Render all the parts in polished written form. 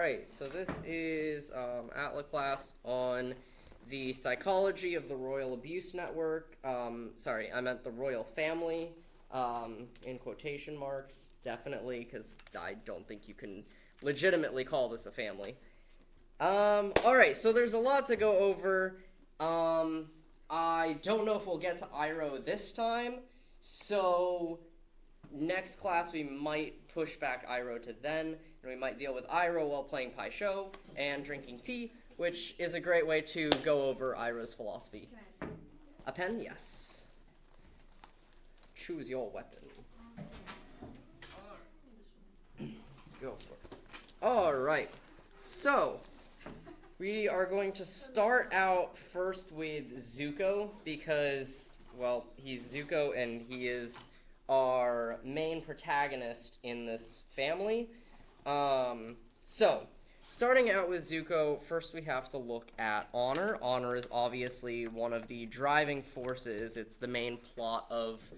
Alright, so this is ATLA class on the psychology of the Royal Abuse Network. Sorry, I meant the Royal Family, in quotation marks, definitely, because I don't think you can legitimately call this a family. Alright, so there's a lot to go over. I don't know if we'll get to Iroh this time, so next class we might push back Iroh to then, and we might deal with Iroh while playing Pai Sho and drinking tea, which is a great way to go over Iroh's philosophy. A pen? Yes. Choose your weapon. Go for it. Alright, so we are going to start out first with Zuko because, well, he's Zuko and he is our main protagonist in this family. So, starting out with Zuko, first we have to look at honor. Honor is obviously one of the driving forces. It's the main plot of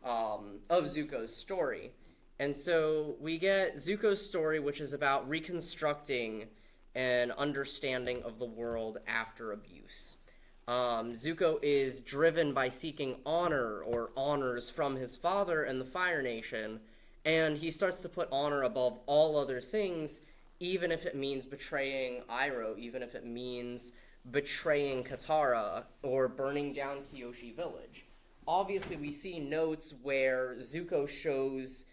Zuko's story. And so we get Zuko's story, which is about reconstructing an understanding of the world after abuse. Zuko is driven by seeking honor or honors from his father and the Fire Nation, and he starts to put honor above all other things, even if it means betraying Iroh, even if it means betraying Katara or burning down Kyoshi Village. Obviously, we see notes where Zuko shows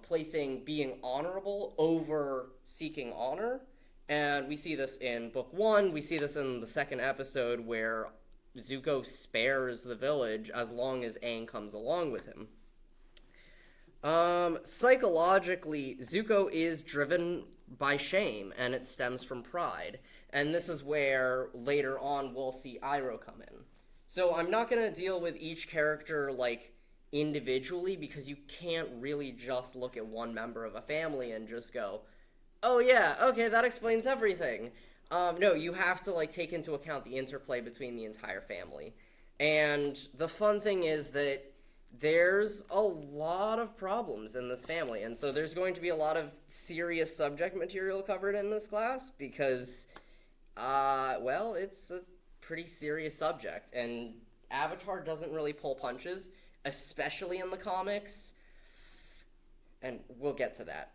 placing being honorable over seeking honor. And we see this in Book 1, we see this in the second episode where Zuko spares the village as long as Aang comes along with him. Psychologically, Zuko is driven by shame, and it stems from pride. And this is where, later on, we'll see Iroh come in. So I'm not going to deal with each character, individually, because you can't really just look at one member of a family and just go, oh yeah, okay, that explains everything. No, you have to, take into account the interplay between the entire family. And the fun thing is that there's a lot of problems in this family, and so there's going to be a lot of serious subject material covered in this class, because, it's a pretty serious subject, and Avatar doesn't really pull punches, especially in the comics, and we'll get to that.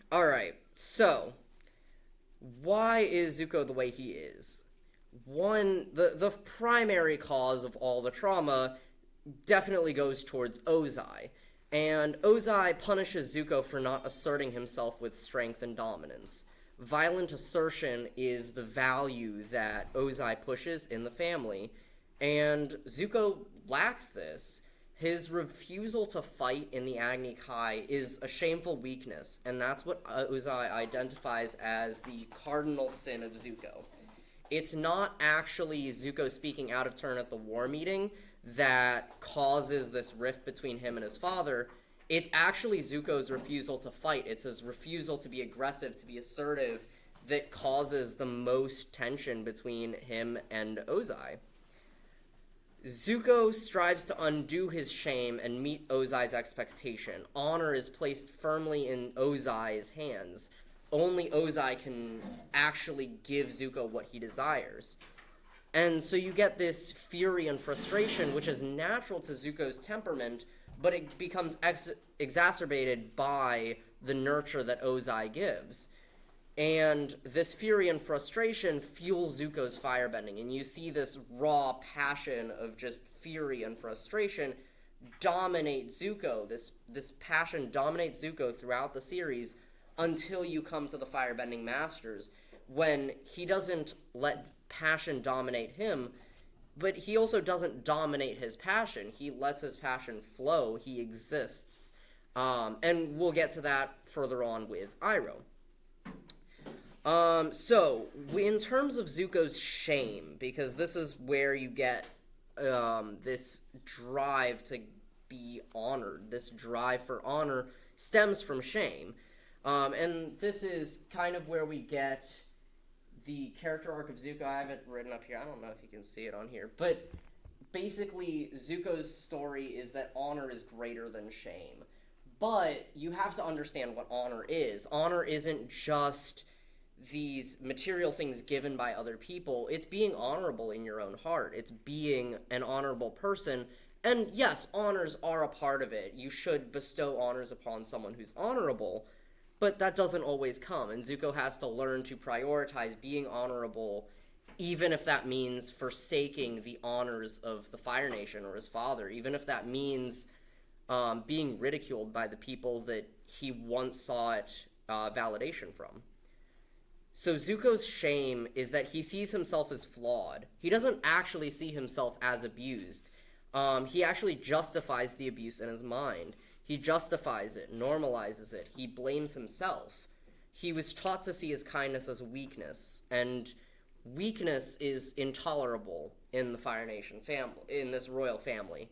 Alright, so, why is Zuko the way he is? One, the primary cause of all the trauma definitely goes towards Ozai, and Ozai punishes Zuko for not asserting himself with strength and dominance. Violent assertion is the value that Ozai pushes in the family, and Zuko lacks this. His refusal to fight in the Agni Kai is a shameful weakness, and that's what Ozai identifies as the cardinal sin of Zuko. It's not actually Zuko speaking out of turn at the war meeting that causes this rift between him and his father. It's actually Zuko's refusal to fight. It's his refusal to be aggressive, to be assertive, that causes the most tension between him and Ozai. Zuko strives to undo his shame and meet Ozai's expectation. Honor is placed firmly in Ozai's hands. Only Ozai can actually give Zuko what he desires. And so you get this fury and frustration, which is natural to Zuko's temperament, but it becomes exacerbated by the nurture that Ozai gives. And this fury and frustration fuels Zuko's firebending, and you see this raw passion of just fury and frustration dominate Zuko. This passion dominates Zuko throughout the series until you come to the Firebending Masters, when he doesn't let passion dominate him, but he also doesn't dominate his passion. He lets his passion flow. He exists. And we'll get to that further on with Iroh. So, in terms of Zuko's shame, because this is where you get this drive to be honored, this drive for honor stems from shame. And this is kind of where we get the character arc of Zuko. I have it written up here. I don't know if you can see it on here. But basically, Zuko's story is that honor is greater than shame. But you have to understand what honor is. Honor isn't just these material things given by other people. It's being honorable in your own heart. It's being an honorable person. And yes, honors are a part of it. You should bestow honors upon someone who's honorable, but that doesn't always come. And Zuko has to learn to prioritize being honorable, even if that means forsaking the honors of the Fire Nation or his father, even if that means being ridiculed by the people that he once sought validation from. So Zuko's shame is that he sees himself as flawed. He doesn't actually see himself as abused. He actually justifies the abuse in his mind. He justifies it, normalizes it. He blames himself. He was taught to see his kindness as weakness, and weakness is intolerable in the Fire Nation family, in this royal family.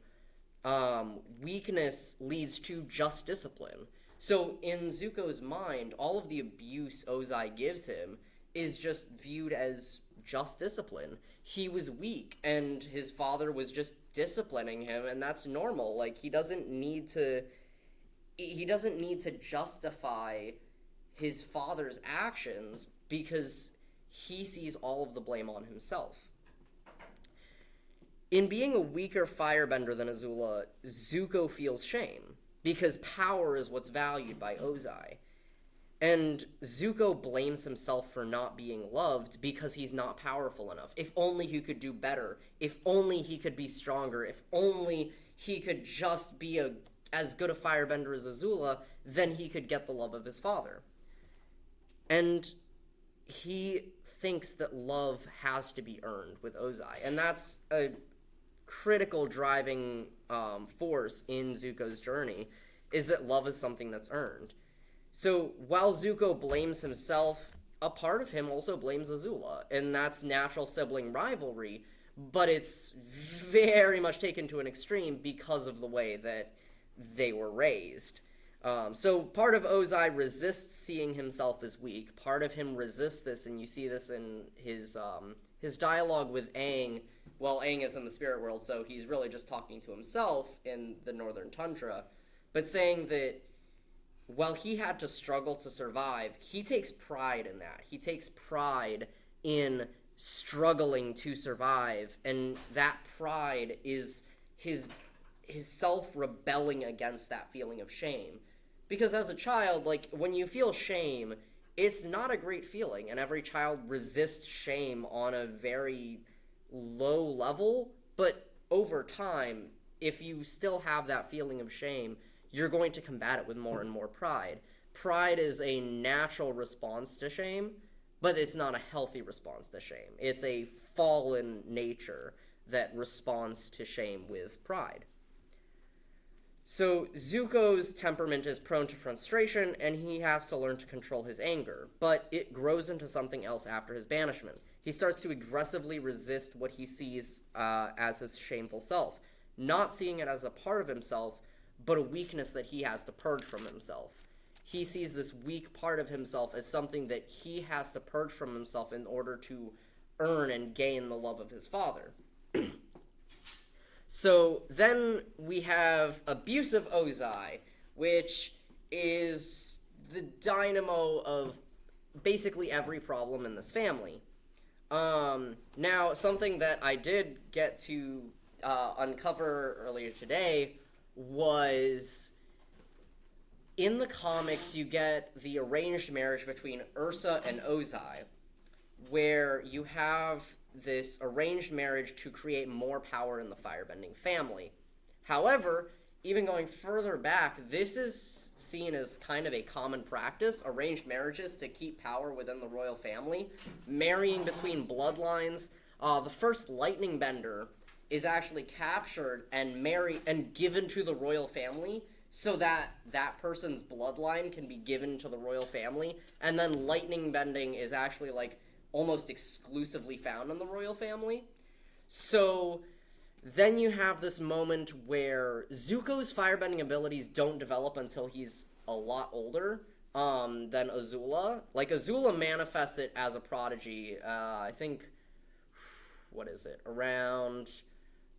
Weakness leads to just discipline. So in Zuko's mind, all of the abuse Ozai gives him is just viewed as just discipline. He was weak, and his father was just disciplining him, and that's normal. Like, he doesn't need to justify his father's actions because he sees all of the blame on himself. In being a weaker firebender than Azula, Zuko feels shame, because power is what's valued by Ozai. And Zuko blames himself for not being loved because he's not powerful enough. If only he could do better. If only he could be stronger. If only he could just be as good a firebender as Azula, then he could get the love of his father. And he thinks that love has to be earned with Ozai. And that's a critical driving force in Zuko's journey, is that love is something that's earned. So while Zuko blames himself, a part of him also blames Azula, and that's natural sibling rivalry, but it's very much taken to an extreme because of the way that they were raised. So part of Ozai resists seeing himself as weak. Part of him resists this, and you see this in his dialogue with Aang. Well, Aang is in the spirit world, so he's really just talking to himself in the Northern Tundra, but saying that while he had to struggle to survive, he takes pride in that. He takes pride in struggling to survive, and that pride is his self rebelling against that feeling of shame. Because as a child, like, when you feel shame, it's not a great feeling, and every child resists shame on a very low level, but over time, if you still have that feeling of shame, you're going to combat it with more and more pride. Pride is a natural response to shame, but it's not a healthy response to shame. It's a fallen nature that responds to shame with pride. So Zuko's temperament is prone to frustration, and he has to learn to control his anger, but it grows into something else after his banishment. He starts to aggressively resist what he sees as his shameful self, not seeing it as a part of himself, but a weakness that he has to purge from himself. He sees this weak part of himself as something that he has to purge from himself in order to earn and gain the love of his father. So then we have abusive Ozai, which is the dynamo of basically every problem in this family. Now, something that I did get to uncover earlier today was, in the comics, you get the arranged marriage between Ursa and Ozai, where you have this arranged marriage to create more power in the firebending family. However, even going further back, this is seen as kind of a common practice, arranged marriages to keep power within the royal family, marrying between bloodlines. The first lightning bender is actually captured and married and given to the royal family so that that person's bloodline can be given to the royal family, and then lightning bending is actually like almost exclusively found in the royal family. So then you have this moment where Zuko's firebending abilities don't develop until he's a lot older than Azula. Like, Azula manifests it as a prodigy, I think, what is it, around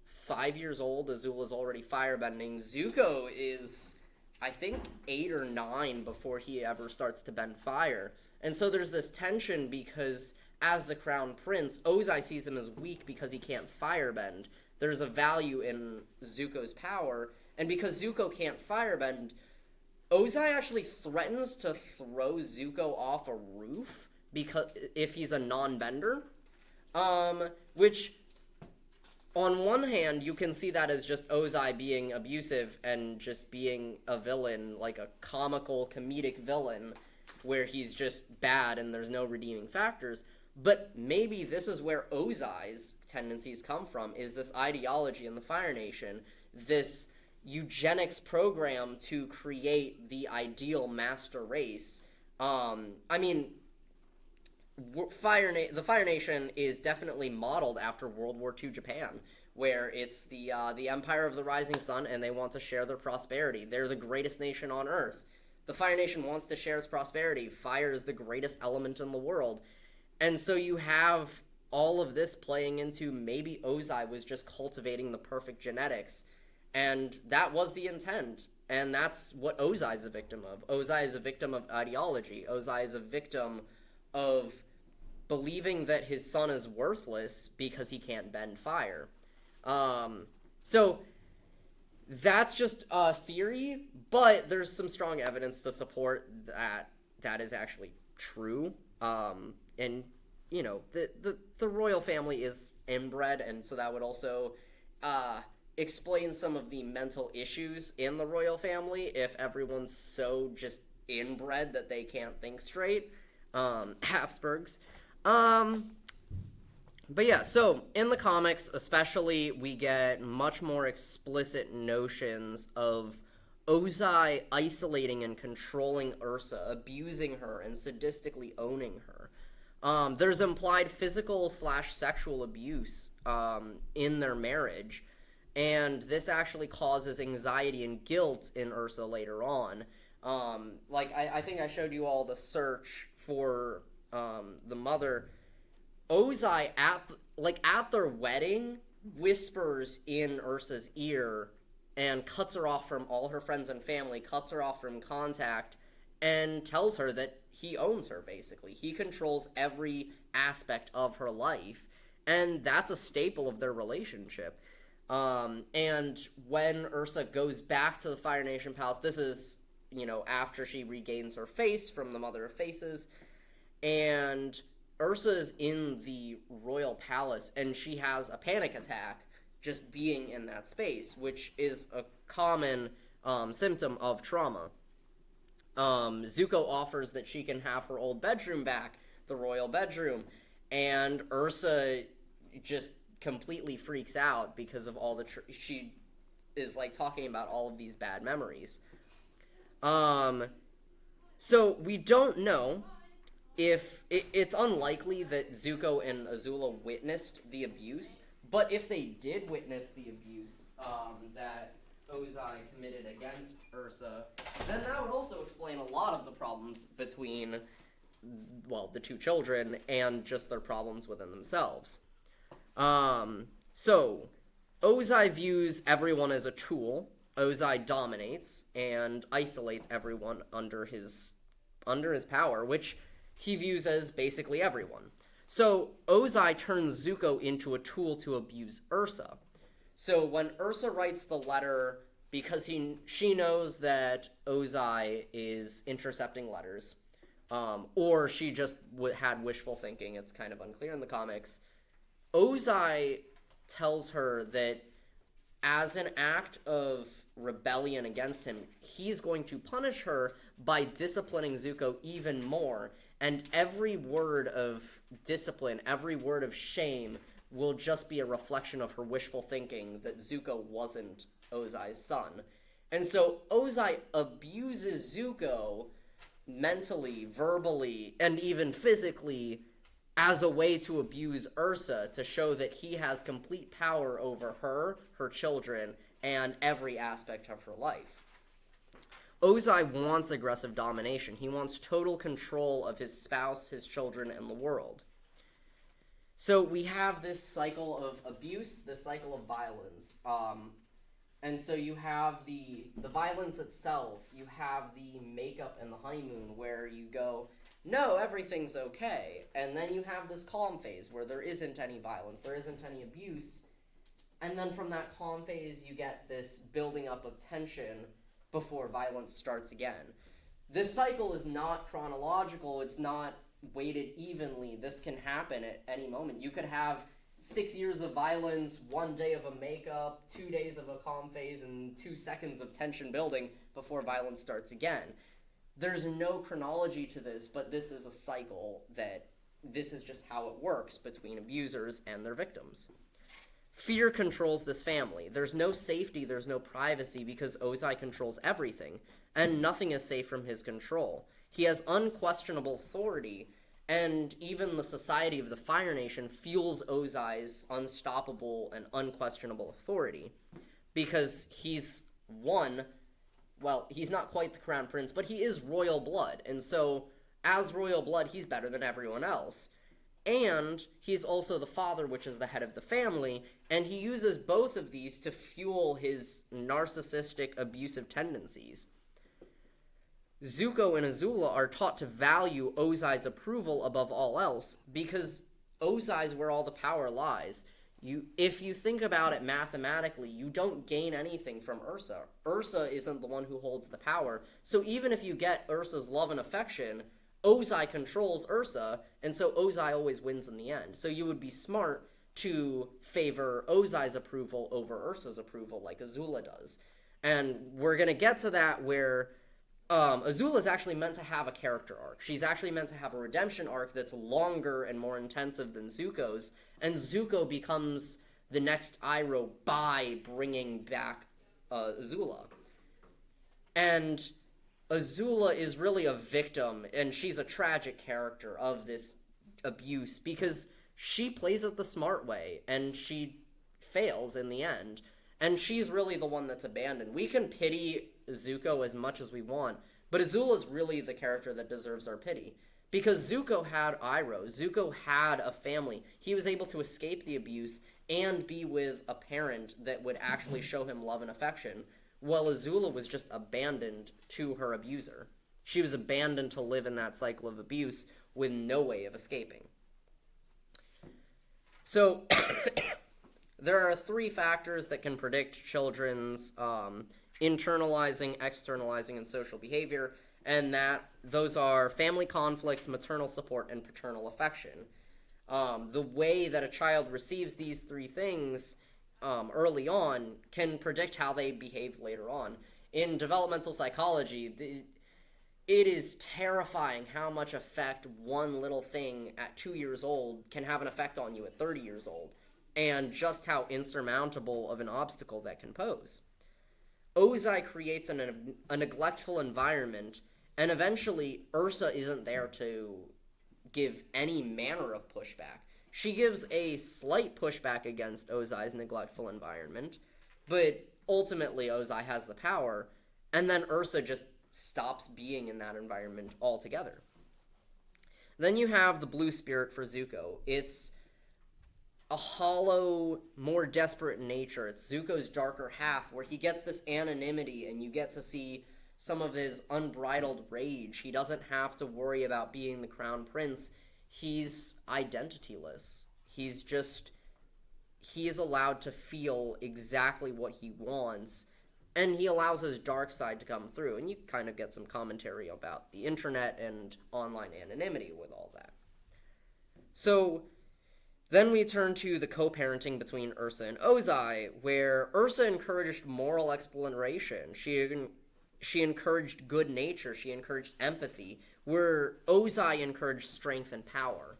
5 years old. Azula's already firebending. Zuko is I think 8 or 9 before he ever starts to bend fire. And so there's this tension because as the crown prince, Ozai sees him as weak because he can't firebend. There's a value in Zuko's power, and because Zuko can't firebend, Ozai actually threatens to throw Zuko off a roof because if he's a non-bender, which on one hand you can see that as just Ozai being abusive and just being a villain, like a comical comedic villain where he's just bad and there's no redeeming factors. But maybe this is where Ozai's tendencies come from, is this ideology in the Fire Nation, this eugenics program to create the ideal master race. I mean, the Fire Nation is definitely modeled after World War II Japan, where it's the Empire of the Rising Sun, and they want to share their prosperity. They're the greatest nation on Earth. The Fire Nation wants to share its prosperity. Fire is the greatest element in the world. And so you have all of this playing into maybe Ozai was just cultivating the perfect genetics. And that was the intent. And that's what Ozai is a victim of. Ozai is a victim of ideology. Ozai is a victim of believing that his son is worthless because he can't bend fire. So that's just a theory, but there's some strong evidence to support that that is actually true. And, you know, the royal family is inbred, and so that would also explain some of the mental issues in the royal family if everyone's so just inbred that they can't think straight. Habsburgs. But yeah, so in the comics especially, we get much more explicit notions of Ozai isolating and controlling Ursa, abusing her, and sadistically owning her. There's implied physical/sexual abuse in their marriage, and this actually causes anxiety and guilt in Ursa later on. I think I showed you all the search for the mother. Ozai, at their wedding, whispers in Ursa's ear and cuts her off from all her friends and family, cuts her off from contact, and tells her that he owns her, basically. He controls every aspect of her life, and that's a staple of their relationship. And when Ursa goes back to the Fire Nation Palace, this is, you know, after she regains her face from the Mother of Faces, and Ursa is in the royal palace, and she has a panic attack just being in that space, which is a common symptom of trauma. Zuko offers that she can have her old bedroom back, the royal bedroom, and Ursa just completely freaks out because of all the she is like talking about all of these bad memories. So we don't know if it's unlikely that Zuko and Azula witnessed the abuse, but if they did witness the abuse that Ozai committed against Ursa, then that would also explain a lot of the problems between, well, the two children and just their problems within themselves. So Ozai views everyone as a tool. Ozai dominates and isolates everyone under his power, which he views as basically everyone. So Ozai turns Zuko into a tool to abuse Ursa. So when Ursa writes the letter, because she knows that Ozai is intercepting letters, or she just had wishful thinking, it's kind of unclear in the comics, Ozai tells her that as an act of rebellion against him, he's going to punish her by disciplining Zuko even more, and every word of discipline, every word of shame will just be a reflection of her wishful thinking that Zuko wasn't Ozai's son. And so Ozai abuses Zuko mentally, verbally, and even physically as a way to abuse Ursa, to show that he has complete power over her, her children, and every aspect of her life. Ozai wants aggressive domination. He wants total control of his spouse, his children, and the world. So we have this cycle of abuse, this cycle of violence. And so you have the violence itself, you have the makeup and the honeymoon where you go, no, everything's okay. And then you have this calm phase where there isn't any violence, there isn't any abuse. And then from that calm phase, you get this building up of tension before violence starts again. This cycle is not chronological, it's not weighted evenly. This can happen at any moment. You could have 6 years of violence, 1 day of a makeup, 2 days of a calm phase, and 2 seconds of tension building before violence starts again. There's no chronology to this, but this is a cycle that this is just how it works between abusers and their victims. Fear controls this family. There's no safety, there's no privacy because Ozai controls everything, and nothing is safe from his control. He has unquestionable authority, and even the society of the Fire Nation fuels Ozai's unstoppable and unquestionable authority. Because he's he's not quite the crown prince, but he is royal blood. And so, as royal blood, he's better than everyone else. And he's also the father, which is the head of the family, and he uses both of these to fuel his narcissistic, abusive tendencies. Zuko and Azula are taught to value Ozai's approval above all else because Ozai's where all the power lies. If you think about it mathematically, you don't gain anything from Ursa. Ursa isn't the one who holds the power, so even if you get Ursa's love and affection, Ozai controls Ursa, and so Ozai always wins in the end. So you would be smart to favor Ozai's approval over Ursa's approval like Azula does. And we're going to get to that where Azula is actually meant to have a character arc. She's actually meant to have a redemption arc that's longer and more intensive than Zuko's, and Zuko becomes the next Iroh by bringing back Azula. And Azula is really a victim, and she's a tragic character of this abuse because she plays it the smart way, and she fails in the end. And she's really the one that's abandoned. We can pity Zuko as much as we want, but Azula's really the character that deserves our pity. Because Zuko had Iroh. Zuko had a family. He was able to escape the abuse and be with a parent that would actually show him love and affection, while Azula was just abandoned to her abuser. She was abandoned to live in that cycle of abuse with no way of escaping. So, there are 3 factors that can predict children's internalizing, externalizing, and social behavior, and those are family conflict, maternal support, and paternal affection. The way that a child receives these 3 things early on can predict how they behave later on. In developmental psychology, it is terrifying how much effect one little thing at 2 years old can have an effect on you at 30 years old, and just how insurmountable of an obstacle that can pose. Ozai creates a neglectful environment, and eventually Ursa isn't there to give any manner of pushback. She gives a slight pushback against Ozai's neglectful environment, but ultimately Ozai has the power, and then Ursa just stops being in that environment altogether. Then you have the blue spirit for Zuko. It's a hollow, more desperate nature. It's Zuko's darker half, where he gets this anonymity, and you get to see some of his unbridled rage. He doesn't have to worry about being the crown prince. He's identityless. He is allowed to feel exactly what he wants, and he allows his dark side to come through. And you kind of get some commentary about the internet and online anonymity with all that. So then we turn to the co-parenting between Ursa and Ozai, where Ursa encouraged moral exploration. She encouraged good nature. She encouraged empathy, where Ozai encouraged strength and power.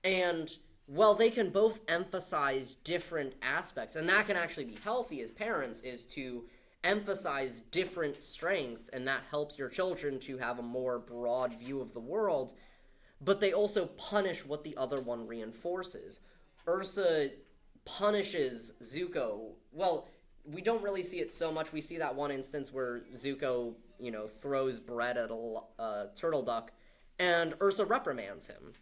And while they can both emphasize different aspects, and that can actually be healthy as parents, is to emphasize different strengths, and that helps your children to have a more broad view of the world, but they also punish what the other one reinforces. Ursa punishes Zuko. Well, we don't really see it so much. We see that one instance where Zuko, throws bread at a turtle duck, and Ursa reprimands him.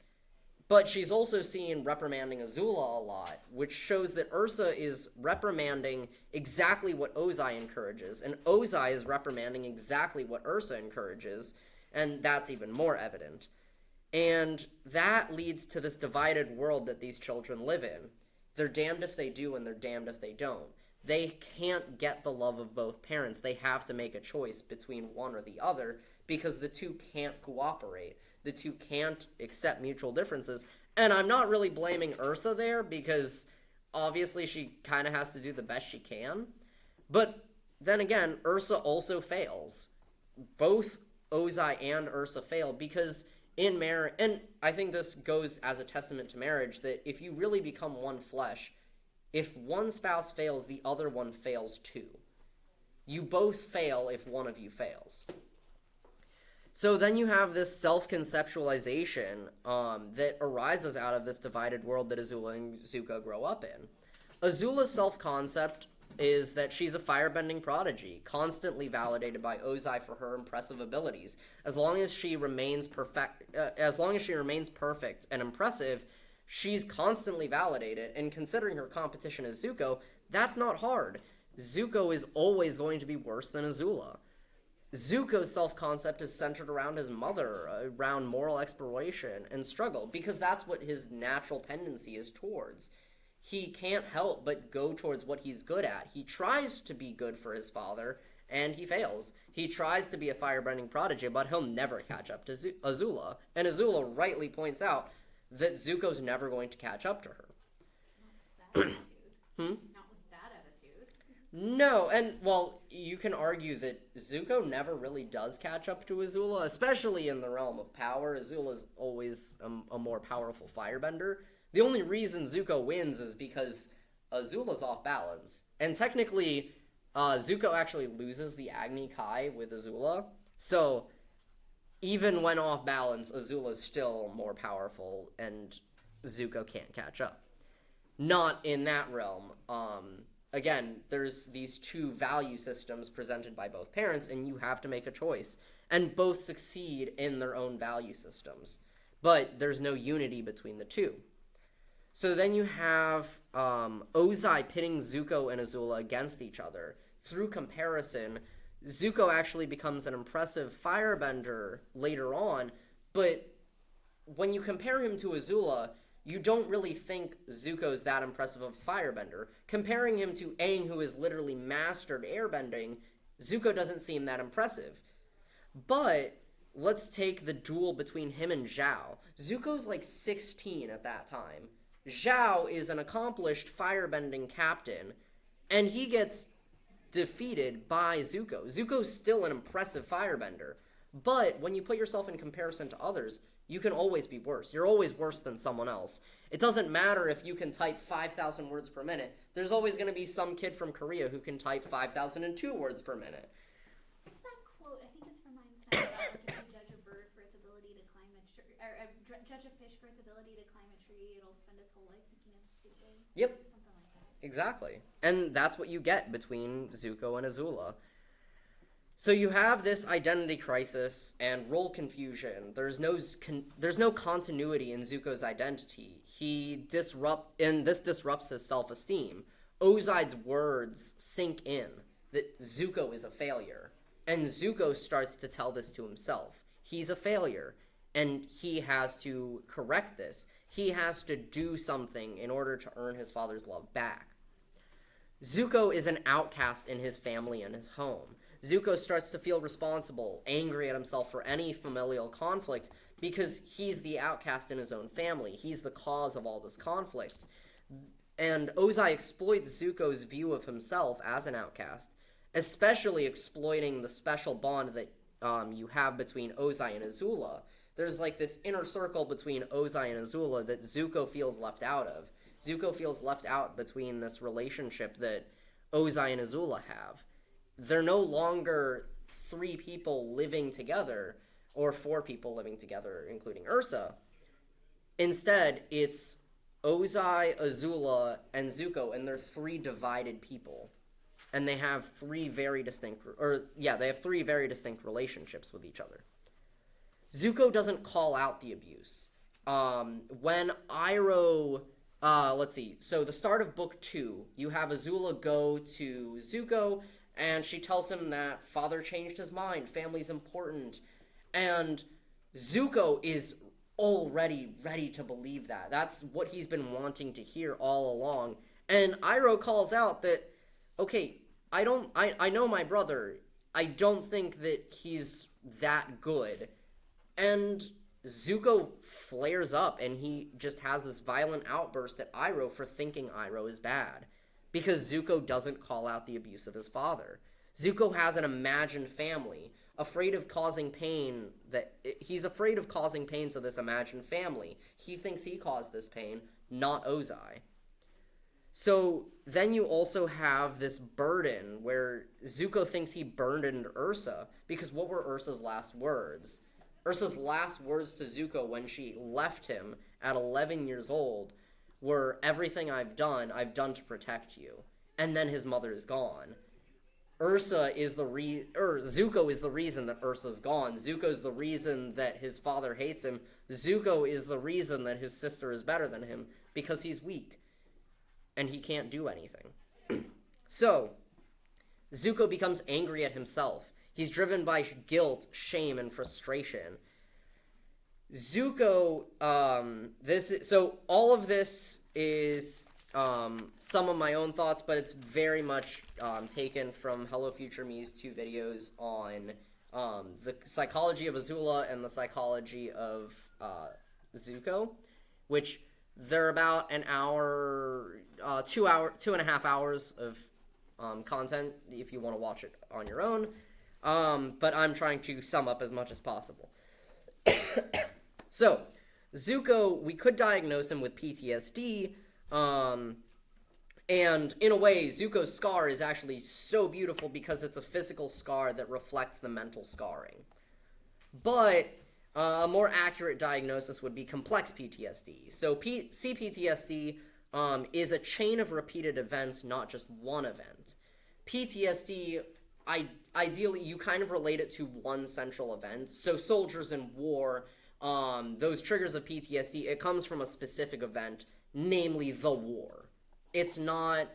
But she's also seen reprimanding Azula a lot, which shows that Ursa is reprimanding exactly what Ozai encourages, and Ozai is reprimanding exactly what Ursa encourages, and that's even more evident. And that leads to this divided world that these children live in. They're damned if they do, and they're damned if they don't. They can't get the love of both parents. They have to make a choice between one or the other, because the two can't cooperate. The two can't accept mutual differences. And I'm not really blaming Ursa there, because obviously she kind of has to do the best she can. But then again, Ursa also fails. Both Ozai and Ursa fail, because in marriage, and I think this goes as a testament to marriage, that if you really become one flesh, if one spouse fails, the other one fails too. You both fail if one of you fails. So then you have this self-conceptualization that arises out of this divided world that Azula and Zuko grow up in. Azula's self-concept is that she's a firebending prodigy, constantly validated by Ozai for her impressive abilities. As long as she remains perfect and impressive, she's constantly validated. And considering her competition as Zuko, that's not hard. Zuko is always going to be worse than Azula. Zuko's self-concept is centered around his mother, around moral exploration and struggle, because that's what his natural tendency is towards. He can't help but go towards what he's good at. He tries to be good for his father, and he fails. He tries to be a firebending prodigy, but he'll never catch up to Azula. And Azula rightly points out that Zuko's never going to catch up to her. Not with that attitude. Not with that attitude. No, and, well, you can argue that Zuko never really does catch up to Azula, especially in the realm of power. Azula's always a more powerful firebender. The only reason Zuko wins is because Azula's off balance. And technically, Zuko actually loses the Agni Kai with Azula. So, even when off balance, Azula's still more powerful, and Zuko can't catch up. Not in that realm. Again, there's these two value systems presented by both parents, and you have to make a choice. And both succeed in their own value systems. But there's no unity between the two. So then you have Ozai pitting Zuko and Azula against each other. Through comparison, Zuko actually becomes an impressive firebender later on, but when you compare him to Azula, you don't really think Zuko's that impressive of a firebender. Comparing him to Aang, who has literally mastered airbending, Zuko doesn't seem that impressive. But let's take the duel between him and Zhao. Zuko's like 16 at that time. Zhao is an accomplished firebending captain, and he gets defeated by Zuko. Zuko's still an impressive firebender, but when you put yourself in comparison to others, you can always be worse. You're always worse than someone else. It doesn't matter if you can type 5,000 words per minute. There's always going to be some kid from Korea who can type 5,002 words per minute. What's that quote? I think it's from Einstein about like if you judge a bird for its ability to climb a tree, or judge a fish for its ability to climb a tree, it'll spend its whole life thinking it's stupid. Yep. Something like that. Exactly. And that's what you get between Zuko and Azula. So you have this identity crisis and role confusion. There's no continuity in Zuko's identity. This disrupts his self-esteem. Ozai's words sink in that Zuko is a failure. And Zuko starts to tell this to himself. He's a failure, and he has to correct this. He has to do something in order to earn his father's love back. Zuko is an outcast in his family and his home. Zuko starts to feel responsible, angry at himself for any familial conflict, because he's the outcast in his own family. He's the cause of all this conflict. And Ozai exploits Zuko's view of himself as an outcast, especially exploiting the special bond that you have between Ozai and Azula. There's like this inner circle between Ozai and Azula that Zuko feels left out of. Zuko feels left out between this relationship that Ozai and Azula have. They're no longer 3 people living together, or 4 people living together, including Ursa. Instead, it's Ozai, Azula, and Zuko, and they're 3 divided people. And they have 3 very distinct relationships with each other. Zuko doesn't call out the abuse. when Iroh, let's see, so the start of book 2, you have Azula go to Zuko, and she tells him that father changed his mind, family's important, and Zuko is already ready to believe that. That's what he's been wanting to hear all along. And Iroh calls out that, okay, I know my brother. I don't think that he's that good. And Zuko flares up and he just has this violent outburst at Iroh for thinking Iroh is bad. Because Zuko doesn't call out the abuse of his father. Zuko has an imagined family, afraid of causing pain, he's afraid of causing pain to this imagined family. He thinks he caused this pain, not Ozai. So then you also have this burden where Zuko thinks he burdened Ursa, because what were Ursa's last words? Ursa's last words to Zuko when she left him at 11 years old were, everything I've done to protect you. And then his mother is gone. Zuko is the reason that Ursa's gone. Zuko's the reason that his father hates him. Zuko is the reason that his sister is better than him, because he's weak. And he can't do anything. So, Zuko becomes angry at himself. He's driven by guilt, shame, and frustration. Zuko, all of this is some of my own thoughts, but it's very much taken from Hello Future Me's 2 videos on the psychology of Azula and the psychology of Zuko, which they're about an hour, 2.5 hours of content if you want to watch it on your own. But I'm trying to sum up as much as possible. So, Zuko, we could diagnose him with PTSD, and in a way, Zuko's scar is actually so beautiful because it's a physical scar that reflects the mental scarring. But a more accurate diagnosis would be complex PTSD. So CPTSD is a chain of repeated events, not just one event. PTSD, ideally, you kind of relate it to one central event. So soldiers in war, those triggers of PTSD, it comes from a specific event, namely the war. It's not,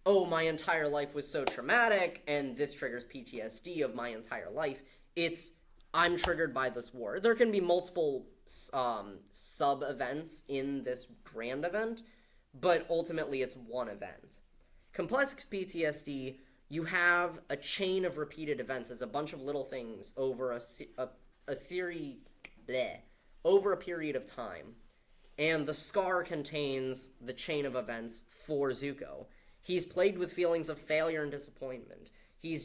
oh, my entire life was so traumatic, and this triggers PTSD of my entire life. It's, I'm triggered by this war. There can be multiple sub-events in this grand event, but ultimately it's one event. Complex PTSD, you have a chain of repeated events. It's a bunch of little things over over a period of time. And the scar contains the chain of events for Zuko. He's plagued with feelings of failure and disappointment. He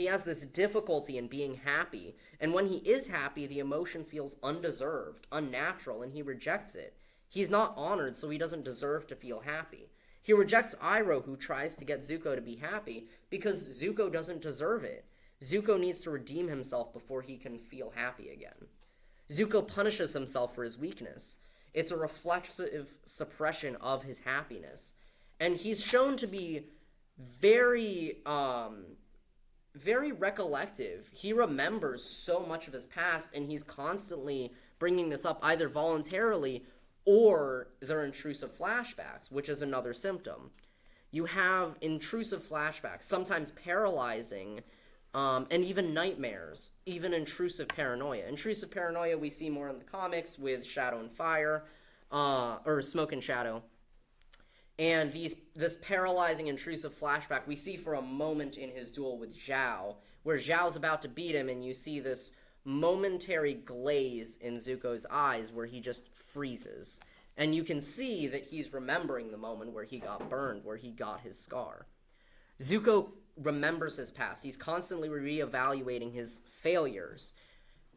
has this difficulty in being happy, and when he is happy, the emotion feels undeserved, unnatural, and he rejects it. He's not honored, so he doesn't deserve to feel happy. He rejects Iroh, who tries to get Zuko to be happy, because Zuko doesn't deserve it. Zuko needs to redeem himself before he can feel happy again. Zuko punishes himself for his weakness. It's a reflexive suppression of his happiness. And he's shown to be very recollective. He remembers so much of his past, and he's constantly bringing this up, either voluntarily or they're intrusive flashbacks, which is another symptom. You have intrusive flashbacks, sometimes paralyzing, and even nightmares, even intrusive paranoia. Intrusive paranoia we see more in the comics with Shadow and Fire, or Smoke and Shadow. And this paralyzing intrusive flashback we see for a moment in his duel with Zhao, where Zhao's about to beat him, and you see this momentary glaze in Zuko's eyes where he just freezes. And you can see that he's remembering the moment where he got burned, where he got his scar. Zuko remembers his past. He's constantly reevaluating his failures.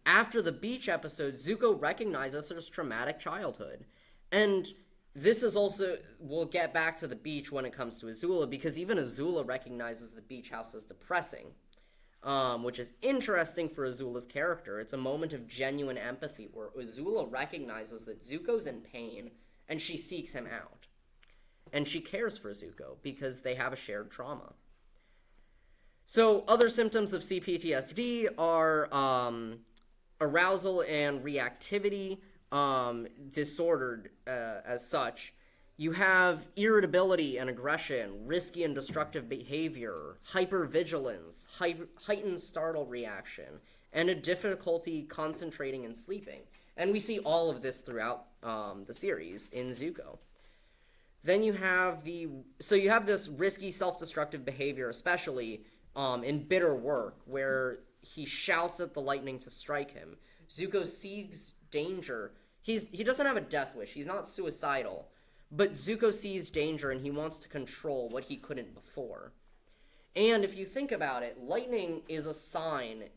After the beach episode, Zuko recognizes his traumatic childhood. And this is also, we'll get back to the beach when it comes to Azula, because even Azula recognizes the beach house as depressing, which is interesting for Azula's character. It's a moment of genuine empathy where Azula recognizes that Zuko's in pain, and she seeks him out. And she cares for Zuko because they have a shared trauma. So other symptoms of CPTSD are arousal and reactivity. disordered as such. You have irritability and aggression, risky and destructive behavior, hypervigilance, heightened startle reaction, and a difficulty concentrating and sleeping. And we see all of this throughout the series in Zuko. Then you have this risky self-destructive behavior, especially in Bitter Work, where he shouts at the lightning to strike him. Zuko sees danger. He doesn't have a death wish. He's not suicidal. But Zuko sees danger and he wants to control what he couldn't before. And if you think about it, lightning is a sign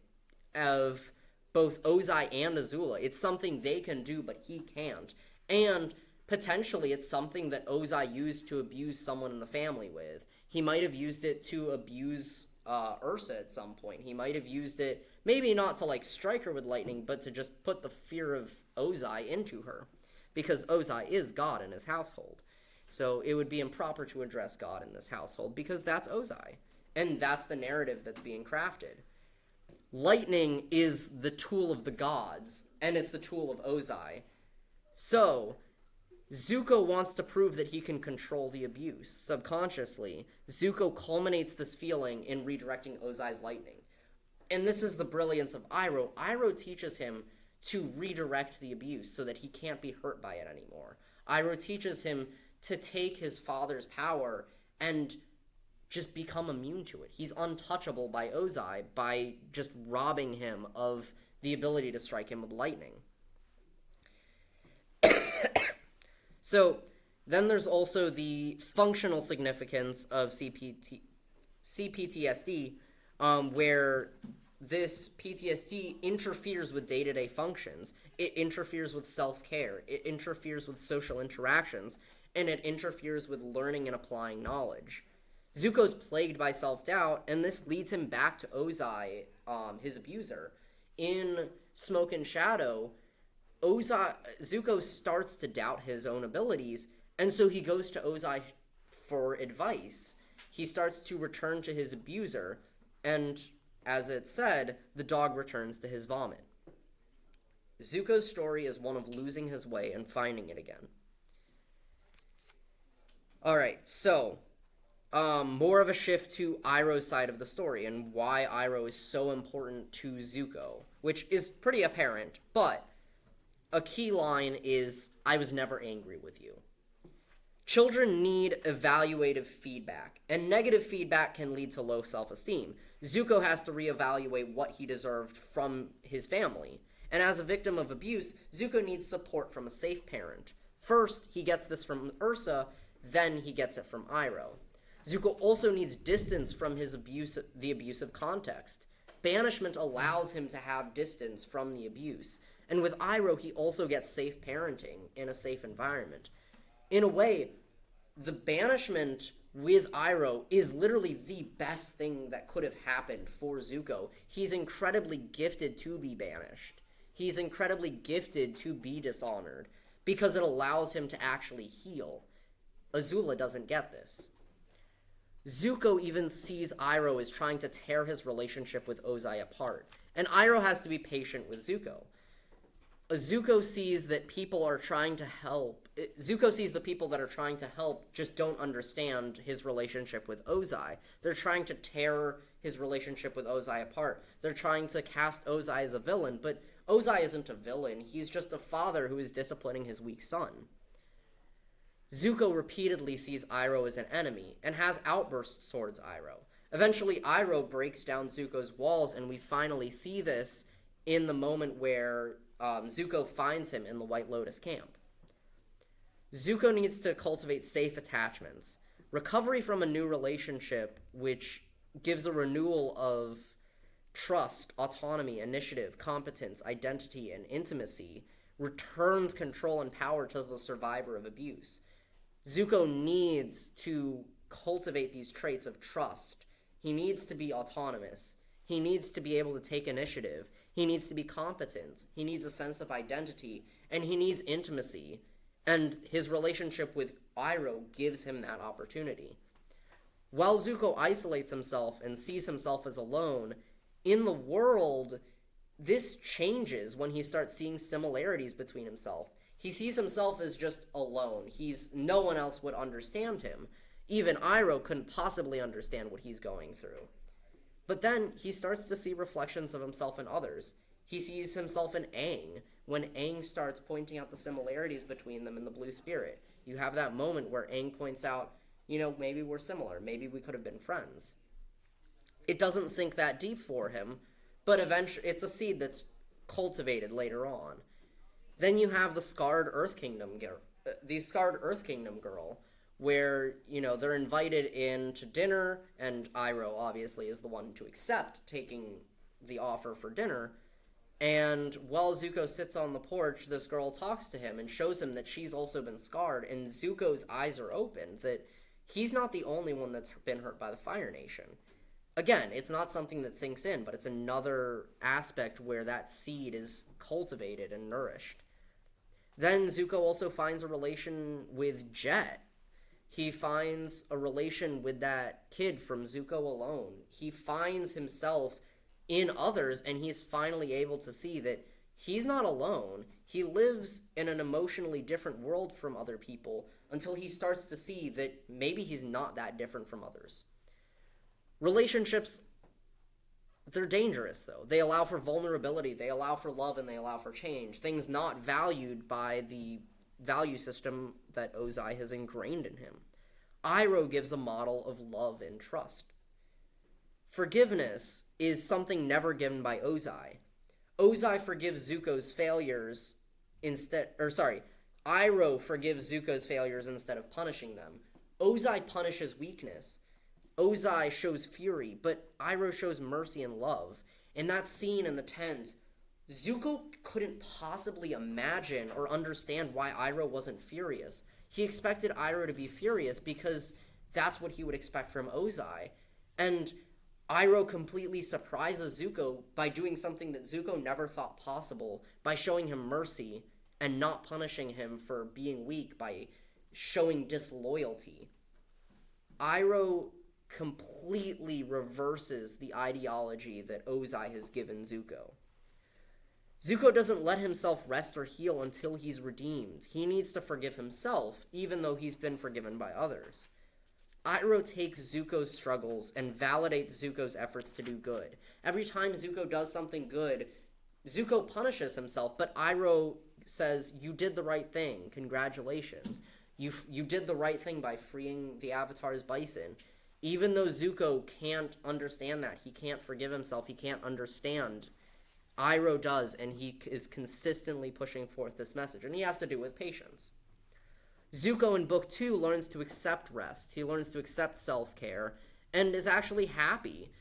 of both Ozai and Azula. It's something they can do, but he can't. And potentially it's something that Ozai used to abuse someone in the family with. He might have used it to abuse Ursa at some point. He might have used it, maybe not to strike her with lightning, but to just put the fear of Ozai into her. Because Ozai is God in his household. So it would be improper to address God in this household because that's Ozai. And that's the narrative that's being crafted. Lightning is the tool of the gods, and it's the tool of Ozai. So, Zuko wants to prove that he can control the abuse. Subconsciously, Zuko culminates this feeling in redirecting Ozai's lightning. And this is the brilliance of Iroh. Iroh teaches him to redirect the abuse so that he can't be hurt by it anymore. Iroh teaches him to take his father's power and just become immune to it. He's untouchable by Ozai by just robbing him of the ability to strike him with lightning. So, then there's also the functional significance of CPTSD, where this PTSD interferes with day-to-day functions. It interferes with self-care. It interferes with social interactions. And it interferes with learning and applying knowledge. Zuko's plagued by self-doubt, and this leads him back to Ozai, his abuser. In Smoke and Shadow, Zuko starts to doubt his own abilities, and so he goes to Ozai for advice. He starts to return to his abuser, and as it said, the dog returns to his vomit. Zuko's story is one of losing his way and finding it again. Alright, so, more of a shift to Iroh's side of the story and why Iroh is so important to Zuko, which is pretty apparent, but a key line is, I was never angry with you. Children need evaluative feedback, and negative feedback can lead to low self-esteem. Zuko has to reevaluate what he deserved from his family. And as a victim of abuse, Zuko needs support from a safe parent. First, he gets this from Ursa, then he gets it from Iroh. Zuko also needs distance from the abusive context. Banishment allows him to have distance from the abuse. And with Iroh, he also gets safe parenting in a safe environment. In a way, the banishment with Iroh is literally the best thing that could have happened for Zuko. He's incredibly gifted to be banished. He's incredibly gifted to be dishonored because it allows him to actually heal. Azula doesn't get this. Zuko even sees Iroh as trying to tear his relationship with Ozai apart, and Iroh has to be patient with Zuko. Zuko sees that people are trying to help. Zuko sees the people that are trying to help just don't understand his relationship with Ozai. They're trying to tear his relationship with Ozai apart. They're trying to cast Ozai as a villain, but Ozai isn't a villain. He's just a father who is disciplining his weak son. Zuko repeatedly sees Iroh as an enemy and has outbursts towards Iroh. Eventually, Iroh breaks down Zuko's walls, and we finally see this in the moment where Zuko finds him in the White Lotus camp. Zuko needs to cultivate safe attachments. Recovery from a new relationship, which gives a renewal of trust, autonomy, initiative, competence, identity, and intimacy, returns control and power to the survivor of abuse. Zuko needs to cultivate these traits of trust. He needs to be autonomous. He needs to be able to take initiative. He needs to be competent. He needs a sense of identity. And he needs intimacy. And his relationship with Iroh gives him that opportunity. While Zuko isolates himself and sees himself as alone, in the world, this changes when he starts seeing similarities between himself. He sees himself as just alone. No one else would understand him. Even Iroh couldn't possibly understand what he's going through. But then he starts to see reflections of himself in others. He sees himself in Aang, when Aang starts pointing out the similarities between them in the Blue Spirit. You have that moment where Aang points out, maybe we're similar. Maybe we could have been friends. It doesn't sink that deep for him, but eventually it's a seed that's cultivated later on. Then you have the Scarred Earth Kingdom girl, where, they're invited in to dinner, and Iroh obviously is the one to accept taking the offer for dinner. And while Zuko sits on the porch, this girl talks to him and shows him that she's also been scarred, and Zuko's eyes are opened, that he's not the only one that's been hurt by the Fire Nation. Again, it's not something that sinks in, but it's another aspect where that seed is cultivated and nourished. Then Zuko also finds a relation with Jet. He finds a relation with that kid from Zuko alone. He finds himself in others, and he's finally able to see that he's not alone. He lives in an emotionally different world from other people until he starts to see that maybe he's not that different from others. Relationships, they're dangerous, though. They allow for vulnerability, they allow for love, and they allow for change. Things not valued by the value system that Ozai has ingrained in him. Iroh gives a model of love and trust. Forgiveness is something never given by Ozai. Ozai forgives Zuko's failures Iroh forgives Zuko's failures instead of punishing them. Ozai punishes weakness. Ozai shows fury, but Iroh shows mercy and love. In that scene in the tent, Zuko couldn't possibly imagine or understand why Iroh wasn't furious. He expected Iroh to be furious because that's what he would expect from Ozai. And Iroh completely surprises Zuko by doing something that Zuko never thought possible, by showing him mercy and not punishing him for being weak by showing disloyalty. Iroh completely reverses the ideology that Ozai has given Zuko. Zuko doesn't let himself rest or heal until he's redeemed. He needs to forgive himself, even though he's been forgiven by others. Iroh takes Zuko's struggles and validates Zuko's efforts to do good. Every time Zuko does something good, Zuko punishes himself, but Iroh says, "You did the right thing. Congratulations. You did the right thing by freeing the Avatar's bison." Even though Zuko can't understand that, he can't forgive himself, he can't understand, Iroh does, and he is consistently pushing forth this message, and he has to do with patience. Zuko in Book 2 learns to accept rest, he learns to accept self-care, and is actually happy.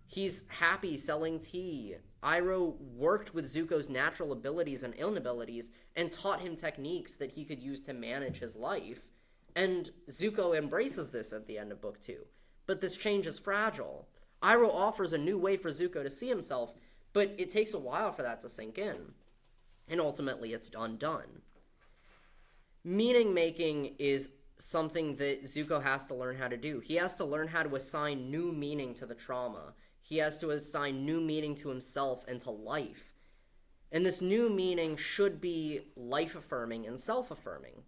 He's happy selling tea. Iroh worked with Zuko's natural abilities and inabilities and taught him techniques that he could use to manage his life, and Zuko embraces this at the end of Book 2. But this change is fragile. Iroh offers a new way for Zuko to see himself, but it takes a while for that to sink in. And ultimately, it's undone. Meaning-making is something that Zuko has to learn how to do. He has to learn how to assign new meaning to the trauma. He has to assign new meaning to himself and to life. And this new meaning should be life-affirming and self-affirming.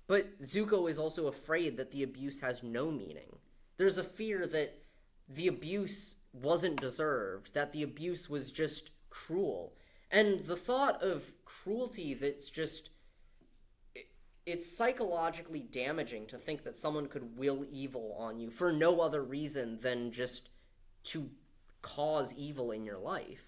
But Zuko is also afraid that the abuse has no meaning. There's a fear that the abuse wasn't deserved, that the abuse was just cruel. And the thought of cruelty that's just... It's psychologically damaging to think that someone could will evil on you for no other reason than just to cause evil in your life.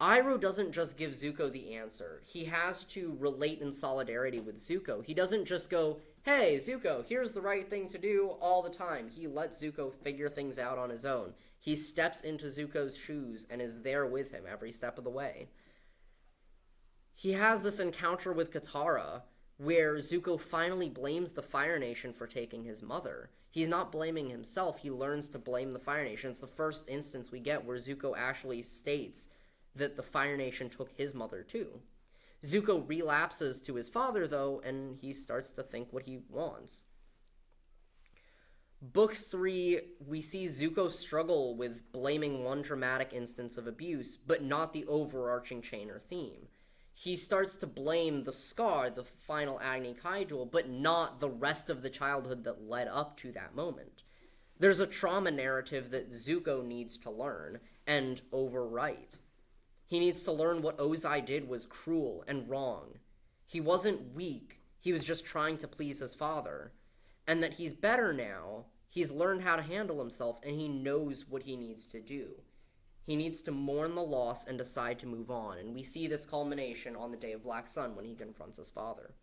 Iroh doesn't just give Zuko the answer. He has to relate in solidarity with Zuko. He doesn't just go, "Hey, Zuko, here's the right thing to do," all the time. He lets Zuko figure things out on his own. He steps into Zuko's shoes and is there with him every step of the way. He has this encounter with Katara where Zuko finally blames the Fire Nation for taking his mother. He's not blaming himself. He learns to blame the Fire Nation. It's the first instance we get where Zuko actually states that the Fire Nation took his mother too. Zuko relapses to his father, though, and he starts to think what he wants. Book 3, we see Zuko struggle with blaming one dramatic instance of abuse, but not the overarching chain or theme. He starts to blame the scar, the final Agni Kai duel, but not the rest of the childhood that led up to that moment. There's a trauma narrative that Zuko needs to learn and overwrite. He needs to learn what Ozai did was cruel and wrong. He wasn't weak, he was just trying to please his father. And that he's better now, he's learned how to handle himself, and he knows what he needs to do. He needs to mourn the loss and decide to move on, and we see this culmination on the day of Black Sun when he confronts his father.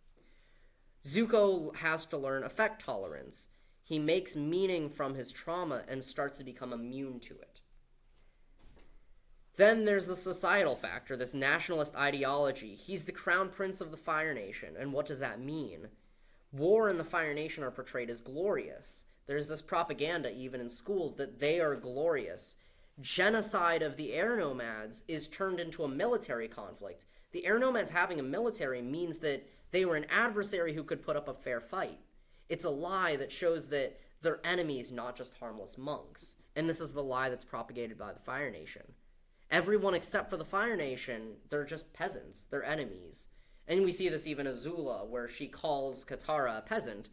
Zuko has to learn effect tolerance. He makes meaning from his trauma and starts to become immune to it. Then there's the societal factor, this nationalist ideology. He's the crown prince of the Fire Nation, and what does that mean? War and the Fire Nation are portrayed as glorious. There's this propaganda, even in schools, that they are glorious. Genocide of the air nomads is turned into a military conflict. The air nomads having a military means that they were an adversary who could put up a fair fight. It's a lie that shows that they're enemies, not just harmless monks. And this is the lie that's propagated by the Fire Nation. Everyone except for the Fire Nation, they're just peasants. They're enemies. And we see this even as Azula, where she calls Katara a peasant,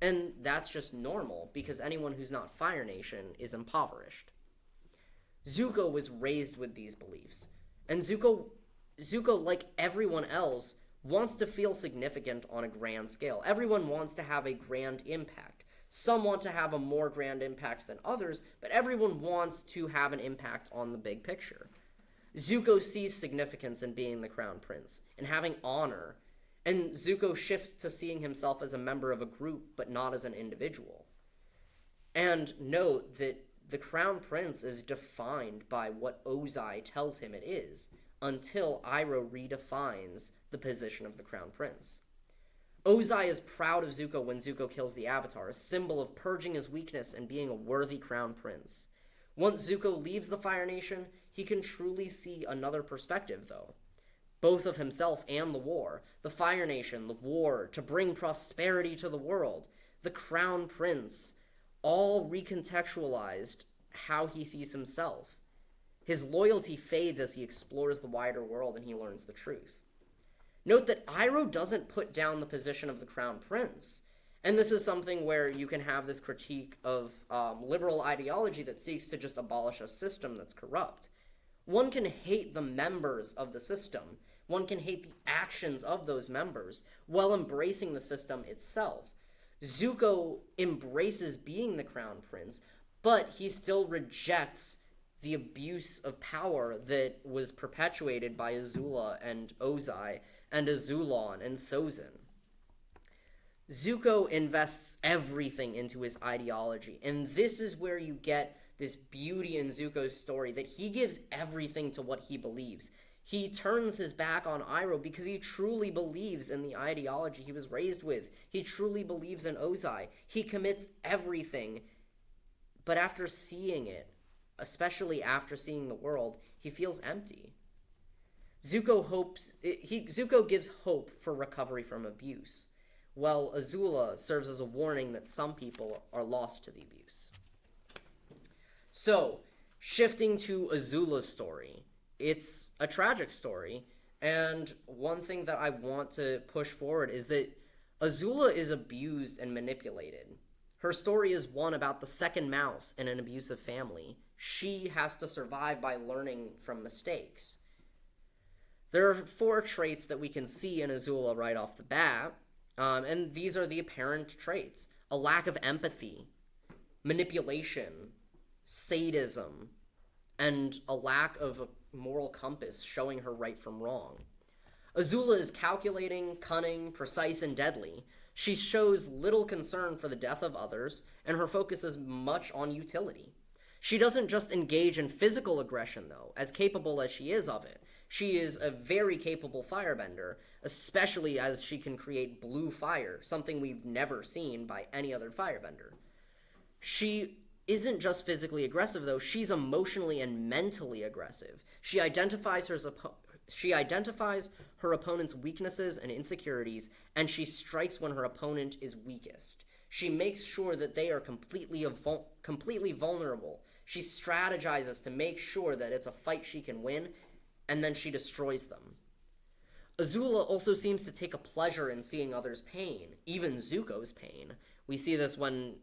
and that's just normal, because anyone who's not Fire Nation is impoverished. Zuko was raised with these beliefs, and Zuko, like everyone else, wants to feel significant on a grand scale. Everyone wants to have a grand impact. Some want to have a more grand impact than others, but everyone wants to have an impact on the big picture. Zuko sees significance in being the crown prince and having honor, and Zuko shifts to seeing himself as a member of a group but not as an individual. And note that the crown prince is defined by what Ozai tells him it is, until Iroh redefines the position of the crown prince. Ozai is proud of Zuko when Zuko kills the Avatar, a symbol of purging his weakness and being a worthy crown prince. Once Zuko leaves the Fire Nation, he can truly see another perspective, though. Both of himself and the war. The Fire Nation, the war, to bring prosperity to the world. The Crown Prince. All recontextualized how he sees himself. His loyalty fades as he explores the wider world and he learns the truth. Note that Iroh doesn't put down the position of the Crown Prince. And this is something where you can have this critique of liberal ideology that seeks to just abolish a system that's corrupt. One can hate the members of the system. One can hate the actions of those members while embracing the system itself. Zuko embraces being the Crown Prince, but he still rejects the abuse of power that was perpetuated by Azula and Ozai and Azulon and Sozin. Zuko invests everything into his ideology, and this is where you get this beauty in Zuko's story, that he gives everything to what he believes. He turns his back on Iroh because he truly believes in the ideology he was raised with. He truly believes in Ozai. He commits everything, but after seeing it, especially after seeing the world, he feels empty. Zuko gives hope for recovery from abuse, while Azula serves as a warning that some people are lost to the abuse. So, shifting to Azula's story, it's a tragic story, and one thing that I want to push forward is that Azula is abused and manipulated. Her story is one about the second mouse in an abusive family. She has to survive by learning from mistakes. There are 4 traits that we can see in Azula right off the bat, and these are the apparent traits: a lack of empathy, manipulation, sadism, and a lack of a moral compass showing her right from wrong. Azula is calculating, cunning, precise, and deadly. She shows little concern for the death of others, and her focus is much on utility. She doesn't just engage in physical aggression, though, as capable as she is of it. She is a very capable firebender, especially as she can create blue fire, something we've never seen by any other firebender. She isn't just physically aggressive, though. She's emotionally and mentally aggressive. She identifies her opponent's weaknesses and insecurities, and she strikes when her opponent is weakest. She makes sure that they are completely vulnerable. She strategizes to make sure that it's a fight she can win, and then she destroys them. Azula also seems to take a pleasure in seeing others' pain, even Zuko's pain. We see this when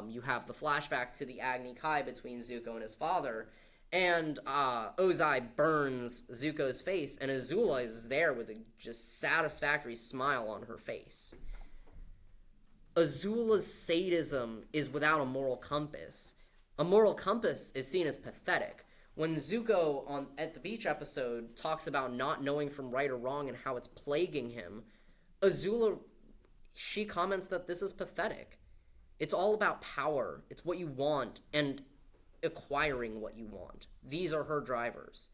you have the flashback to the Agni Kai between Zuko and his father, and Ozai burns Zuko's face, and Azula is there with a just satisfactory smile on her face. Azula's sadism is without a moral compass. A moral compass is seen as pathetic. When Zuko at the beach episode talks about not knowing from right or wrong and how it's plaguing him, Azula, she comments that this is pathetic. It's all about power. It's what you want and acquiring what you want. These are her drivers.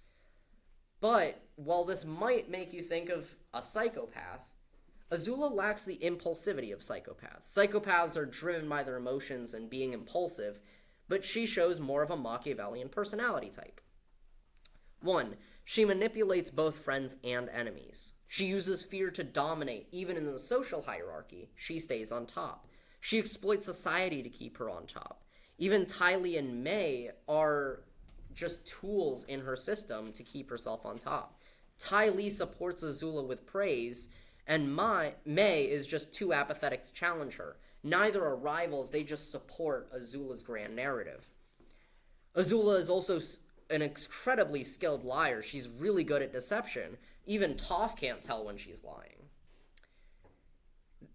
But while this might make you think of a psychopath, Azula lacks the impulsivity of psychopaths. Psychopaths are driven by their emotions and being impulsive, but she shows more of a Machiavellian personality type. 1. She manipulates both friends and enemies. She uses fear to dominate. Even in the social hierarchy, she stays on top. She exploits society to keep her on top. Even Ty Lee and May are just tools in her system to keep herself on top. Ty Lee supports Azula with praise, and May is just too apathetic to challenge her. Neither are rivals, they just support Azula's grand narrative. Azula is also an incredibly skilled liar. She's really good at deception. Even Toph can't tell when she's lying.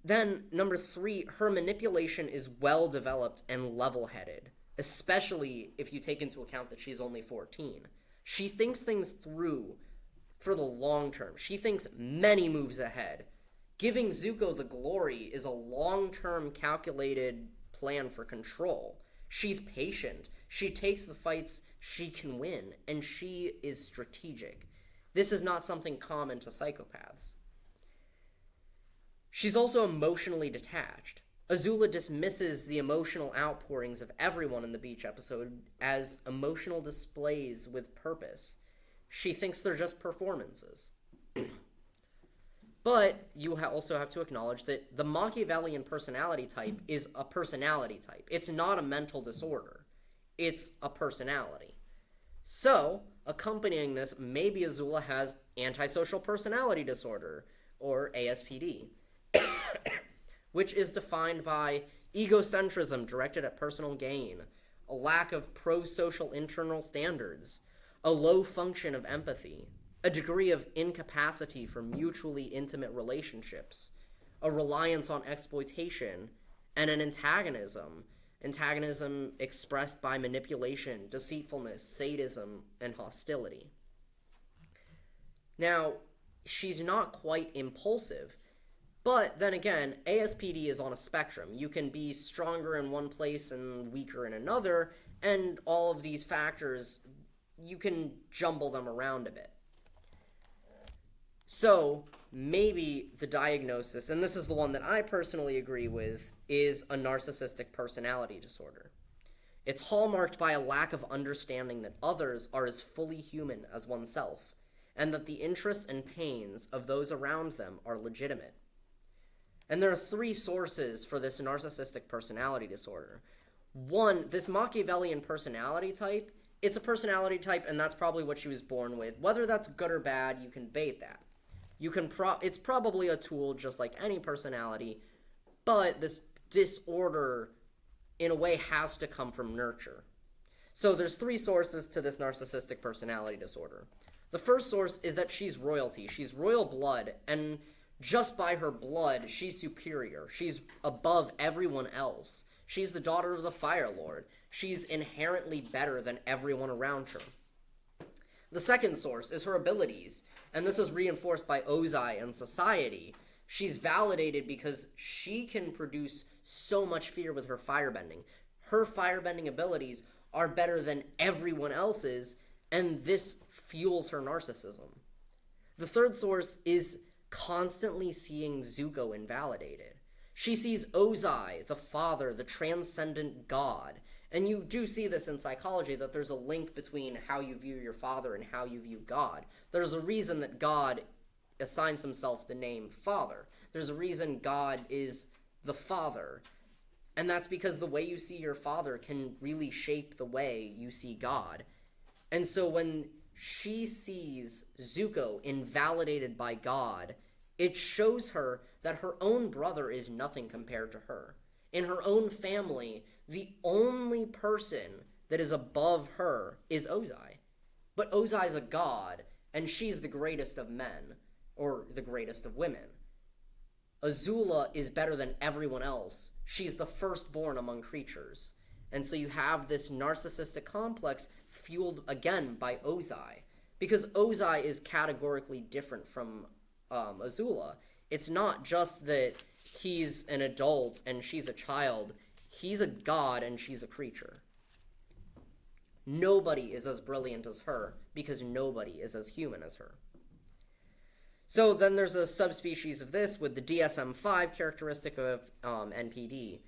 Then, number 3, her manipulation is well developed and level-headed, especially if you take into account that she's only 14. She thinks things through for the long term. She thinks many moves ahead. Giving Zuko the glory is a long-term calculated plan for control. She's patient. She takes the fights she can win, and she is strategic. This is not something common to psychopaths. She's also emotionally detached. Azula dismisses the emotional outpourings of everyone in the beach episode as emotional displays with purpose. She thinks they're just performances. But you also have to acknowledge that the Machiavellian personality type is a personality type. It's not a mental disorder. It's a personality. So, accompanying this, maybe Azula has antisocial personality disorder, or ASPD, which is defined by egocentrism directed at personal gain, a lack of pro-social internal standards, a low function of empathy, a degree of incapacity for mutually intimate relationships, a reliance on exploitation, and an antagonism expressed by manipulation, deceitfulness, sadism, and hostility. Now, she's not quite impulsive, but then again, ASPD is on a spectrum. You can be stronger in one place and weaker in another, and all of these factors, you can jumble them around a bit. So, maybe the diagnosis, and this is the one that I personally agree with, is a narcissistic personality disorder. It's hallmarked by a lack of understanding that others are as fully human as oneself, and that the interests and pains of those around them are legitimate. And there are 3 sources for this narcissistic personality disorder. 1, this Machiavellian personality type, it's a personality type, and that's probably what she was born with. Whether that's good or bad, you can debate that. It's probably a tool just like any personality, but this disorder, in a way, has to come from nurture. So there's 3 sources to this narcissistic personality disorder. The first source is that she's royalty. She's royal blood, and just by her blood, she's superior. She's above everyone else. She's the daughter of the Fire Lord. She's inherently better than everyone around her. The second source is her abilities, and this is reinforced by Ozai and society. She's validated because she can produce so much fear with her firebending. Her firebending abilities are better than everyone else's, and this fuels her narcissism. The third source is constantly seeing Zuko invalidated. She sees Ozai, the father, the transcendent god. And you do see this in psychology, that there's a link between how you view your father and how you view God. There's a reason that God assigns himself the name Father. There's a reason God is the Father. And that's because the way you see your father can really shape the way you see God. And so when she sees Zuko invalidated by God, it shows her that her own brother is nothing compared to her. In her own family, the only person that is above her is Ozai. But Ozai is a god, and she's the greatest of men, or the greatest of women. Azula is better than everyone else. She's the firstborn among creatures. And so you have this narcissistic complex fueled again by Ozai. Because Ozai is categorically different from Azula. It's not just that he's an adult and she's a child. He's a god and she's a creature. Nobody is as brilliant as her because nobody is as human as her. So then there's a subspecies of this with the DSM-5 characteristic of NPD,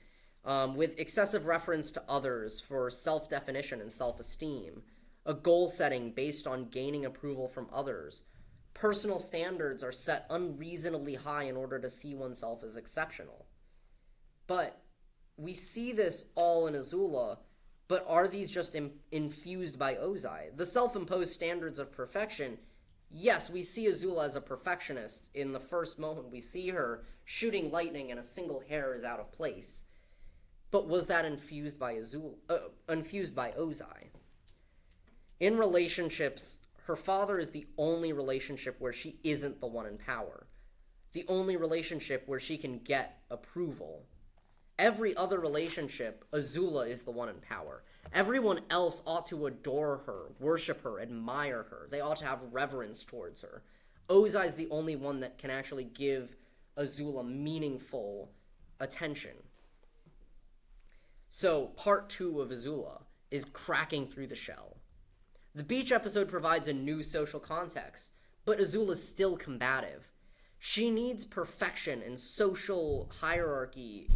with excessive reference to others for self-definition and self-esteem, a goal setting based on gaining approval from others. Personal standards are set unreasonably high in order to see oneself as exceptional. But we see this all in Azula, but are these just infused by Ozai? The self-imposed standards of perfection, yes, we see Azula as a perfectionist. In the first moment we see her shooting lightning and a single hair is out of place. But was that infused by Ozai? In relationships, her father is the only relationship where she isn't the one in power. The only relationship where she can get approval. Every other relationship, Azula is the one in power. Everyone else ought to adore her, worship her, admire her. They ought to have reverence towards her. Ozai is the only one that can actually give Azula meaningful attention. So, part 2 of Azula is cracking through the shell. The beach episode provides a new social context, but Azula's still combative. She needs perfection and social hierarchy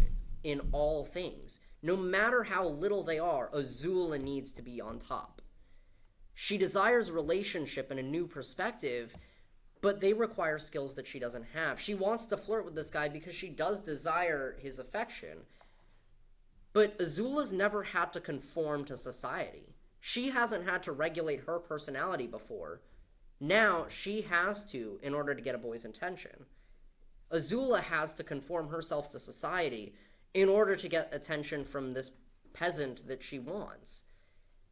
in all things. No matter how little they are, Azula needs to be on top. She desires relationship and a new perspective, but they require skills that she doesn't have. She wants to flirt with this guy because she does desire his affection, but Azula's never had to conform to society. She hasn't had to regulate her personality before. Now she has to in order to get a boy's attention. Azula has to conform herself to society in order to get attention from this peasant that she wants.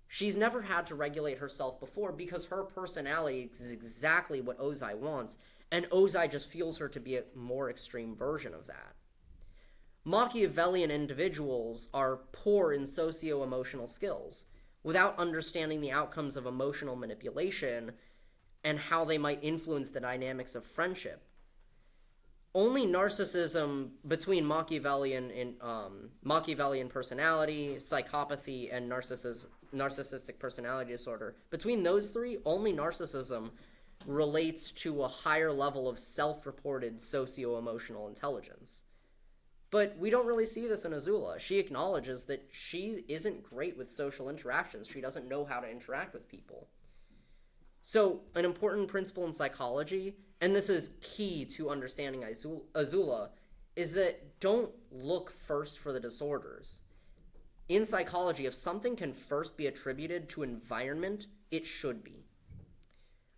She's never had to regulate herself before because her personality is exactly what Ozai wants, and Ozai just feels her to be a more extreme version of that. Machiavellian individuals are poor in socio-emotional skills, without understanding the outcomes of emotional manipulation and how they might influence the dynamics of friendship. Only narcissism between Machiavellian personality, psychopathy, and narcissistic personality disorder, between those three, only narcissism relates to a higher level of self-reported socio-emotional intelligence. But we don't really see this in Azula. She acknowledges that she isn't great with social interactions. She doesn't know how to interact with people. So, an important principle in psychology, and this is key to understanding Azula, is that don't look first for the disorders. In psychology, if something can first be attributed to environment, it should be.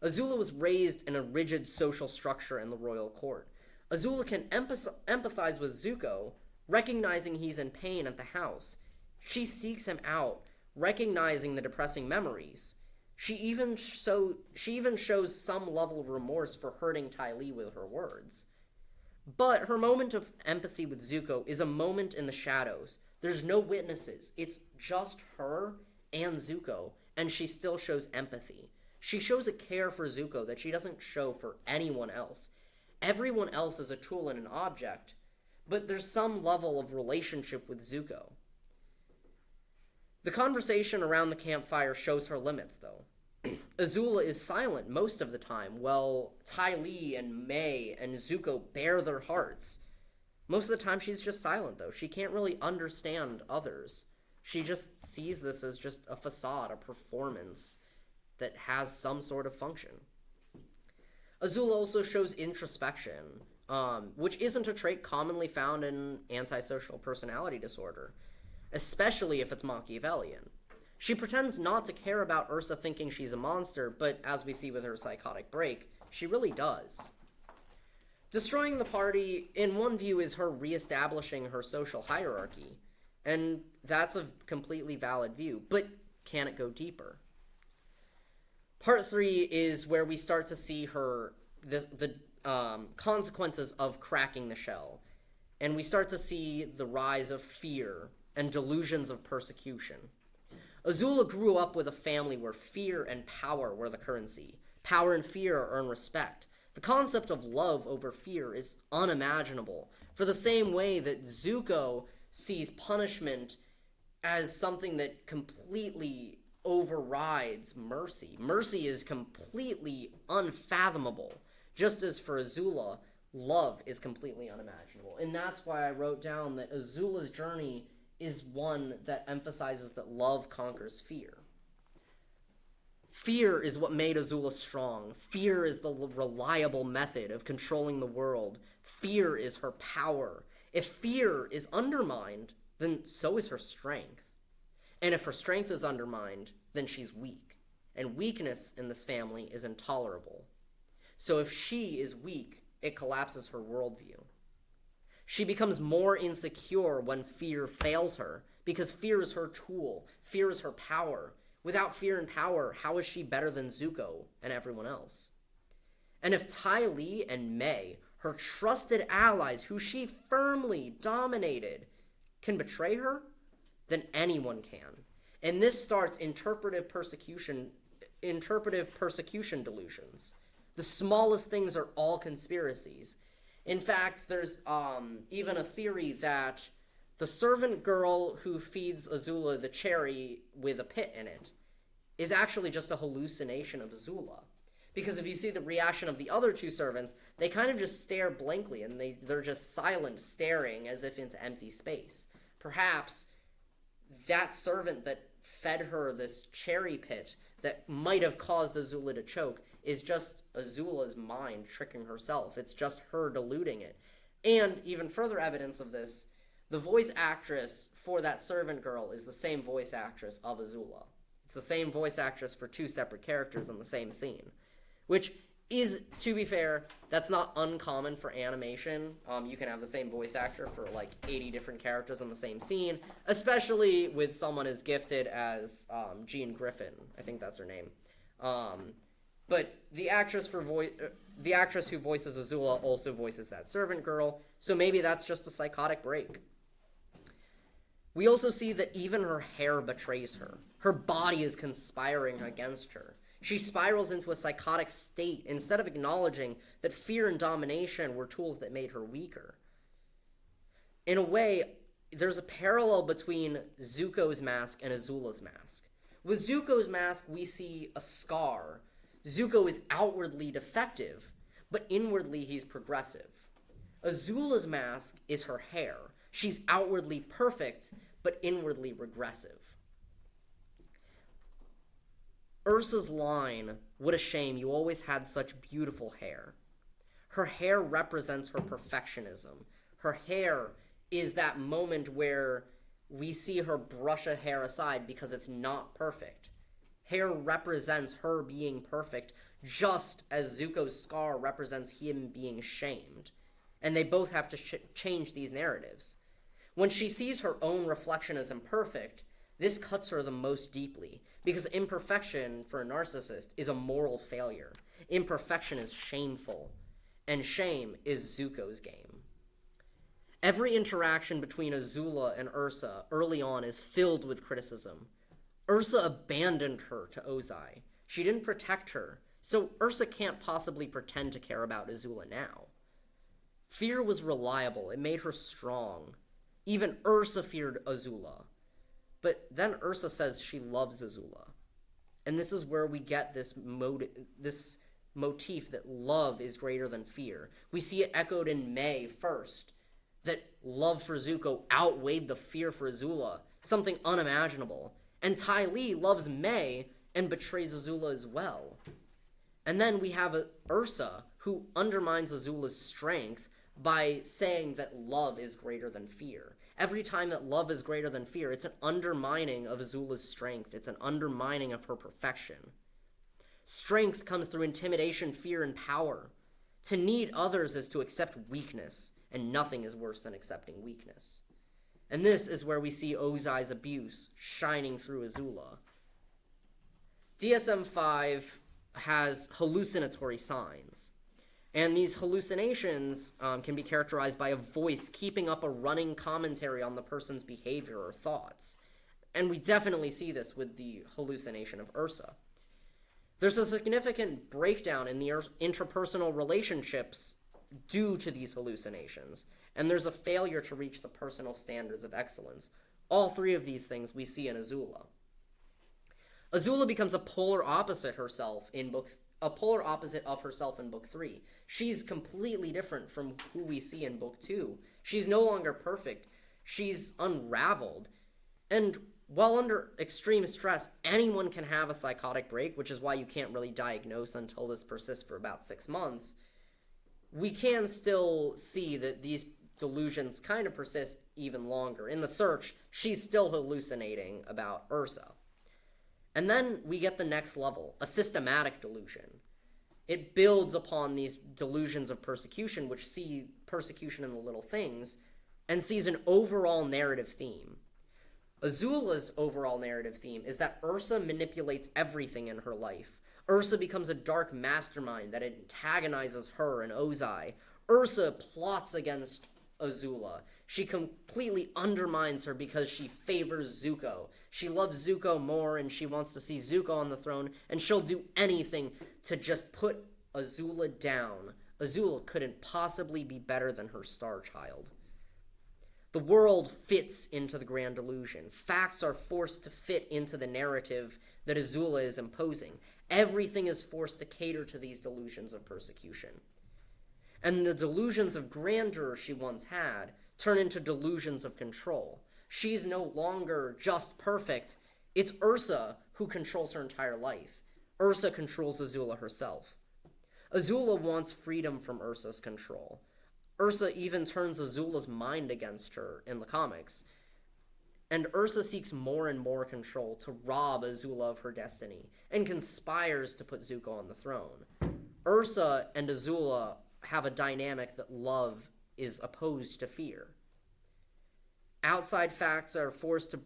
Azula was raised in a rigid social structure in the royal court. Azula can empathize with Zuko, recognizing he's in pain at the house. She seeks him out, recognizing the depressing memories. She even shows some level of remorse for hurting Ty Lee with her words. But her moment of empathy with Zuko is a moment in the shadows. There's no witnesses. It's just her and Zuko, and she still shows empathy. She shows a care for Zuko that she doesn't show for anyone else. Everyone else is a tool and an object, but there's some level of relationship with Zuko. The conversation around the campfire shows her limits, though. Azula is silent most of the time, while Ty Lee and May and Zuko bare their hearts. Most of the time she's just silent, though. She can't really understand others. She just sees this as just a facade, a performance that has some sort of function. Azula also shows introspection, which isn't a trait commonly found in antisocial personality disorder, especially if it's Machiavellian. She pretends not to care about Ursa thinking she's a monster, but as we see with her psychotic break, she really does. Destroying the party, in one view, is her reestablishing her social hierarchy, and that's a completely valid view, but can it go deeper? Part 3 is where we start to see the consequences of cracking the shell, and we start to see the rise of fear and delusions of persecution. Azula grew up with a family where fear and power were the currency. Power and fear earn respect. The concept of love over fear is unimaginable, for the same way that Zuko sees punishment as something that completely overrides mercy. Mercy is completely unfathomable, just as for Azula, love is completely unimaginable. And that's why I wrote down that Azula's journey is one that emphasizes that love conquers fear. Fear is what made Azula strong. Fear is the reliable method of controlling the world. Fear is her power. If fear is undermined, then so is her strength. And if her strength is undermined, then she's weak. And weakness in this family is intolerable. So if she is weak, it collapses her worldview. She becomes more insecure when fear fails her, because fear is her tool. Fear is her power. Without fear and power, how is she better than Zuko and everyone else? And if Ty Lee and May, her trusted allies who she firmly dominated, can betray her, then anyone can. And this starts interpretive persecution delusions. The smallest things are all conspiracies. In fact, there's even a theory that the servant girl who feeds Azula the cherry with a pit in it is actually just a hallucination of Azula. Because if you see the reaction of the other two servants, they kind of just stare blankly, and they're just silent, staring as if into empty space. Perhaps that servant that fed her this cherry pit that might have caused Azula to choke is just Azula's mind tricking herself. It's just her deluding it. And even further evidence of this, the voice actress for that servant girl is the same voice actress of Azula. It's the same voice actress for two separate characters in the same scene. Which is, to be fair, that's not uncommon for animation. You can have the same voice actor for like 80 different characters in the same scene, especially with someone as gifted as Jean Griffin. I think that's her name. But the actress who voices Azula also voices that servant girl, so maybe that's just a psychotic break. We also see that even her hair betrays her. Her body is conspiring against her. She spirals into a psychotic state instead of acknowledging that fear and domination were tools that made her weaker. In a way, there's a parallel between Zuko's mask and Azula's mask. With Zuko's mask, we see a scar. Zuko is outwardly defective, but inwardly he's progressive. Azula's mask is her hair. She's outwardly perfect, but inwardly regressive. Ursa's line, "What a shame you always had such beautiful hair." Her hair represents her perfectionism. Her hair is that moment where we see her brush a hair aside because it's not perfect. Hair represents her being perfect, just as Zuko's scar represents him being shamed. And they both have to change these narratives. When she sees her own reflection as imperfect, this cuts her the most deeply, because imperfection for a narcissist is a moral failure. Imperfection is shameful, and shame is Zuko's game. Every interaction between Azula and Ursa early on is filled with criticism. Ursa abandoned her to Ozai. She didn't protect her, so Ursa can't possibly pretend to care about Azula now. Fear was reliable. It made her strong. Even Ursa feared Azula. But then Ursa says she loves Azula. And this is where we get this motif that love is greater than fear. We see it echoed in May first, that love for Zuko outweighed the fear for Azula, something unimaginable. And Ty Lee loves May and betrays Azula as well. And then we have Ursa, who undermines Azula's strength by saying that love is greater than fear. Every time that love is greater than fear, it's an undermining of Azula's strength. It's an undermining of her perfection. Strength comes through intimidation, fear, and power. To need others is to accept weakness, and nothing is worse than accepting weakness. And this is where we see Ozai's abuse shining through Azula. DSM-5 has hallucinatory signs. And these hallucinations can be characterized by a voice keeping up a running commentary on the person's behavior or thoughts. And we definitely see this with the hallucination of Ursa. There's a significant breakdown in the interpersonal relationships due to these hallucinations, and there's a failure to reach the personal standards of excellence. All three of these things we see in Azula. Azula becomes a polar opposite of herself in book 3. She's completely different from who we see in book 2. She's no longer perfect. She's unraveled. And while under extreme stress, anyone can have a psychotic break, which is why you can't really diagnose until this persists for about 6 months. We can still see that these delusions kind of persist even longer. In the search, she's still hallucinating about Ursa. And then we get the next level, a systematic delusion. It builds upon these delusions of persecution, which see persecution in the little things, and sees an overall narrative theme. Azula's overall narrative theme is that Ursa manipulates everything in her life. Ursa becomes a dark mastermind that antagonizes her and Ozai. Ursa plots against Azula. She completely undermines her because she favors Zuko. She loves Zuko more and she wants to see Zuko on the throne, and she'll do anything to just put Azula down. Azula couldn't possibly be better than her star child. The world fits into the grand delusion. Facts are forced to fit into the narrative that Azula is imposing. Everything is forced to cater to these delusions of persecution. And the delusions of grandeur she once had turn into delusions of control. She's no longer just perfect. It's Ursa who controls her entire life. Ursa controls Azula herself. Azula wants freedom from Ursa's control. Ursa even turns Azula's mind against her in the comics. And Ursa seeks more and more control to rob Azula of her destiny, and conspires to put Zuko on the throne. Ursa and Azula have a dynamic that love is opposed to fear. Outside facts are forced to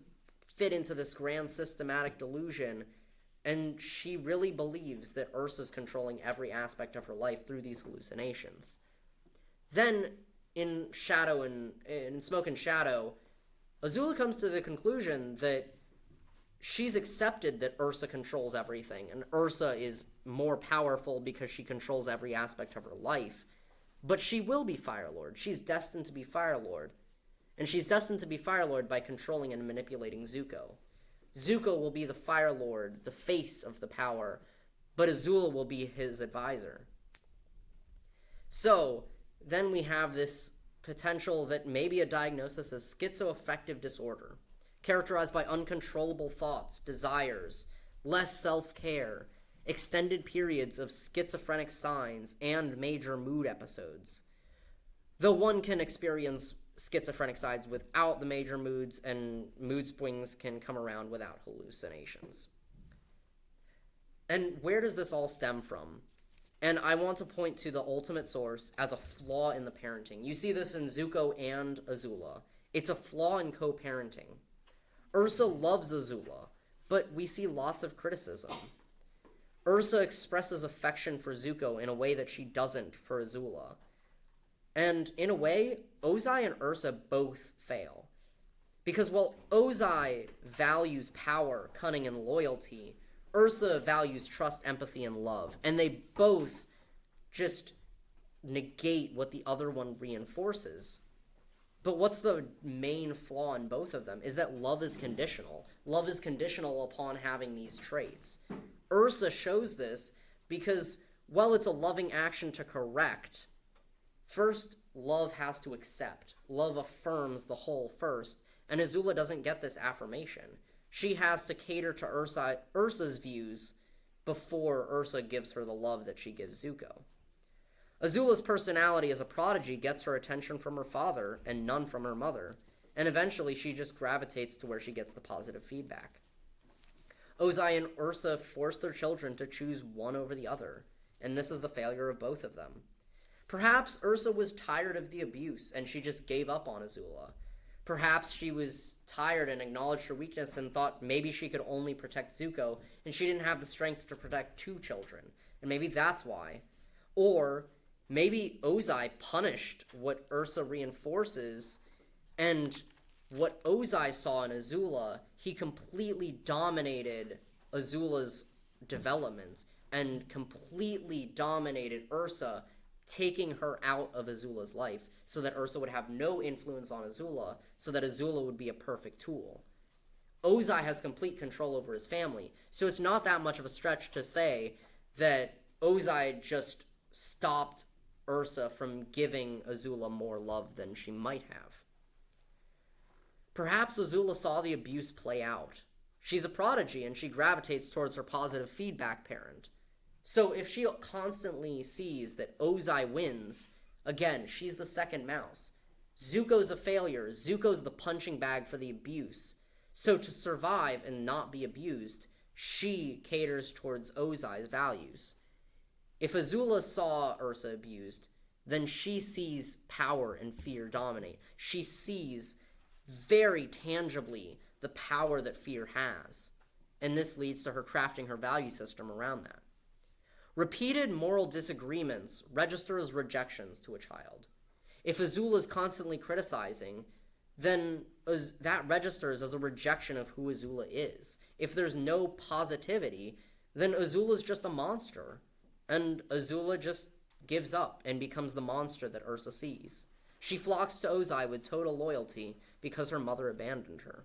fit into this grand systematic delusion, and she really believes that Ursa's controlling every aspect of her life through these hallucinations. Then, in Smoke and Shadow, Azula comes to the conclusion that she's accepted that Ursa controls everything, and Ursa is more powerful because she controls every aspect of her life. But she will be Fire Lord. She's destined to be Fire Lord. And she's destined to be Fire Lord by controlling and manipulating Zuko. Zuko will be the Fire Lord, the face of the power, but Azula will be his advisor. So, then we have this potential that may be a diagnosis as schizoaffective disorder, characterized by uncontrollable thoughts, desires, less self-care, extended periods of schizophrenic signs, and major mood episodes. Though one can experience schizophrenic signs without the major moods, and mood swings can come around without hallucinations. And where does this all stem from? And I want to point to the ultimate source as a flaw in the parenting. You see this in Zuko and Azula. It's a flaw in co-parenting. Ursa loves Azula, but we see lots of criticism. Ursa expresses affection for Zuko in a way that she doesn't for Azula. And in a way, Ozai and Ursa both fail. Because while Ozai values power, cunning, and loyalty, Ursa values trust, empathy, and love. And they both just negate what the other one reinforces. But what's the main flaw in both of them is that love is conditional. Love is conditional upon having these traits. Ursa shows this because, while it's a loving action to correct, first, love has to accept. Love affirms the whole first, and Azula doesn't get this affirmation. She has to cater to Ursa's views before Ursa gives her the love that she gives Zuko. Azula's personality as a prodigy gets her attention from her father and none from her mother, and eventually she just gravitates to where she gets the positive feedback. Ozai and Ursa force their children to choose one over the other, and this is the failure of both of them. Perhaps Ursa was tired of the abuse and she just gave up on Azula. Perhaps she was tired and acknowledged her weakness and thought maybe she could only protect Zuko and she didn't have the strength to protect two children, and maybe that's why. Or maybe Ozai punished what Ursa reinforces, and what Ozai saw in Azula, he completely dominated Azula's development and completely dominated Ursa, taking her out of Azula's life so that Ursa would have no influence on Azula, so that Azula would be a perfect tool. Ozai has complete control over his family, so it's not that much of a stretch to say that Ozai just stopped Ursa from giving Azula more love than she might have. Perhaps Azula saw the abuse play out. She's a prodigy and she gravitates towards her positive feedback parent. So if she constantly sees that Ozai wins, again, she's the second mouse. Zuko's a failure. Zuko's the punching bag for the abuse. So to survive and not be abused, she caters towards Ozai's values. If Azula saw Ursa abused, then she sees power and fear dominate. She sees very tangibly the power that fear has. And this leads to her crafting her value system around that. Repeated moral disagreements register as rejections to a child. If Azula is constantly criticizing, then that registers as a rejection of who Azula is. If there's no positivity, then Azula's just a monster. And Azula just gives up and becomes the monster that Ursa sees. She flocks to Ozai with total loyalty because her mother abandoned her.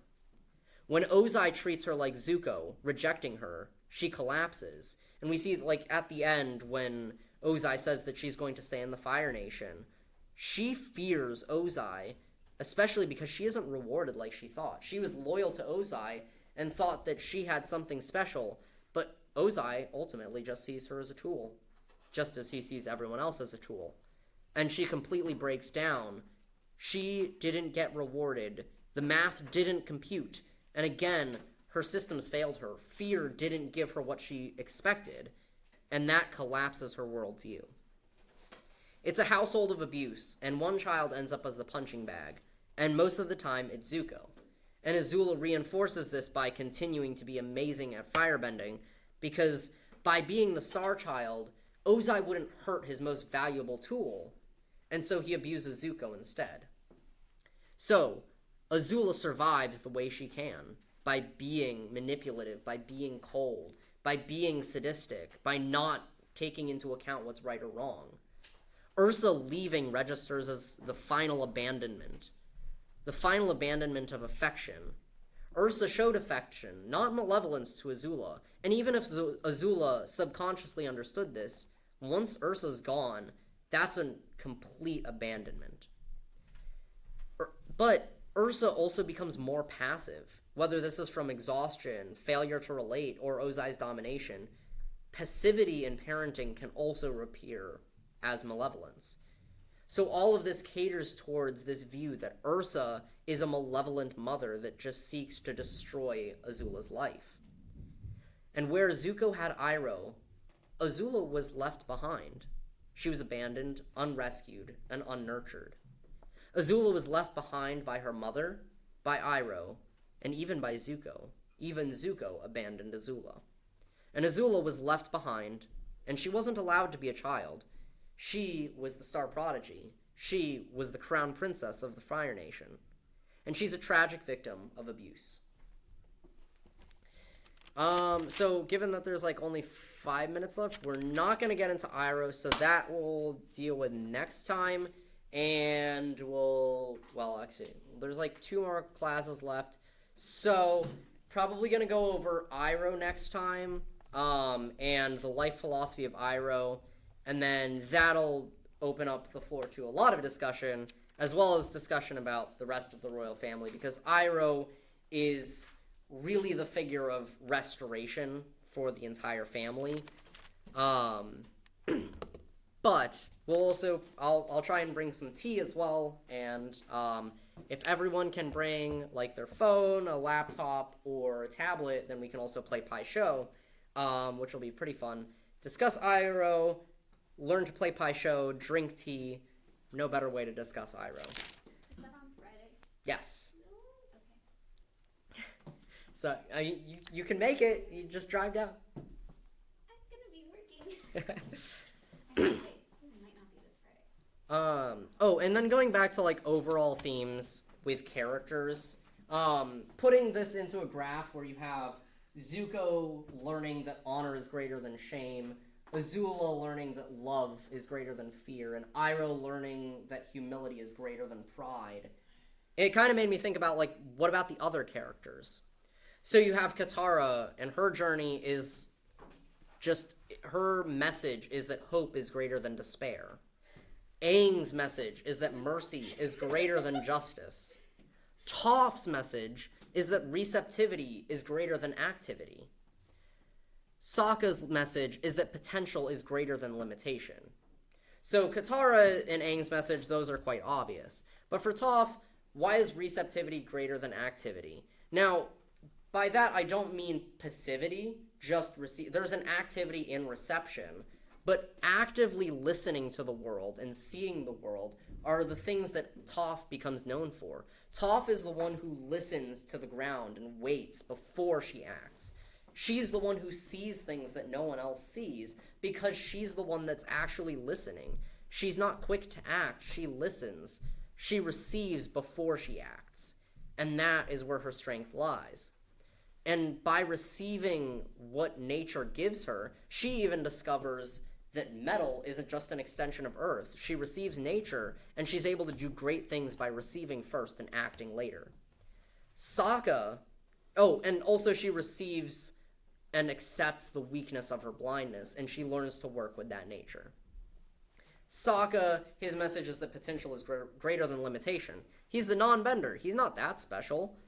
When Ozai treats her like Zuko, rejecting her, she collapses. And we see, like, at the end when Ozai says that she's going to stay in the Fire Nation, she fears Ozai, especially because she isn't rewarded like she thought. She was loyal to Ozai and thought that she had something special, but Ozai ultimately just sees her as a tool, just as he sees everyone else as a tool. And she completely breaks down. She didn't get rewarded. The math didn't compute. And again, her systems failed her. Fear didn't give her what she expected. And that collapses her worldview. It's a household of abuse, and one child ends up as the punching bag. And most of the time, it's Zuko. And Azula reinforces this by continuing to be amazing at firebending, because by being the star child, Ozai wouldn't hurt his most valuable tool, and so he abuses Zuko instead. So, Azula survives the way she can, by being manipulative, by being cold, by being sadistic, by not taking into account what's right or wrong. Ursa leaving registers as the final abandonment of affection. Ursa showed affection, not malevolence to Azula, and even if Azula subconsciously understood this, once Ursa's gone, that's a complete abandonment. But Ursa also becomes more passive, whether this is from exhaustion, failure to relate, or Ozai's domination. Passivity in parenting can also appear as malevolence. So all of this caters towards this view that Ursa is a malevolent mother that just seeks to destroy Azula's life. And where Zuko had Iroh, Azula was left behind. She was abandoned, unrescued, and unnurtured. Azula was left behind by her mother, by Iroh, and even by Zuko. Even Zuko abandoned Azula. And Azula was left behind, and she wasn't allowed to be a child. She was the star prodigy. She was the crown princess of the Fire Nation. And she's a tragic victim of abuse. So given that there's like only 5 minutes left, we're not going to get into Iroh, so that we'll deal with next time. And actually, there's like 2 more classes left. So probably going to go over Iroh next time, and the life philosophy of Iroh. And then that'll open up the floor to a lot of discussion, as well as discussion about the rest of the royal family, because Iroh is really the figure of restoration for the entire family. But I'll try and bring some tea as well, and if everyone can bring like their phone, a laptop, or a tablet, then we can also play Pai Sho, which will be pretty fun. Discuss Iroh, learn to play Pai Sho, drink tea. No better way to discuss Iroh. Is that on Friday? Yes. Okay. So you can make it. You just drive down. I'm gonna be working. I might not be this Friday. Oh, and then going back to like overall themes with characters, putting this into a graph where you have Zuko learning that honor is greater than shame, Azula learning that love is greater than fear, and Iroh learning that humility is greater than pride. It kind of made me think about, like, what about the other characters? So you have Katara, and her journey is just, her message is that hope is greater than despair. Aang's message is that mercy is greater than justice. Toph's message is that receptivity is greater than activity. Sokka's message is that potential is greater than limitation. So Katara and Aang's message, those are quite obvious. But for Toph, why is receptivity greater than activity? Now, by that I don't mean passivity, just receive. There's an activity in reception, but actively listening to the world and seeing the world are the things that Toph becomes known for. Toph is the one who listens to the ground and waits before she acts. She's the one who sees things that no one else sees because she's the one that's actually listening. She's not quick to act, she listens. She receives before she acts. And that is where her strength lies. And by receiving what nature gives her, she even discovers that metal isn't just an extension of Earth. She receives nature, and she's able to do great things by receiving first and acting later. Sokka, and also she receives and accepts the weakness of her blindness, and she learns to work with that nature. Sokka, his message is that potential is greater than limitation. He's the non-bender. He's not that special,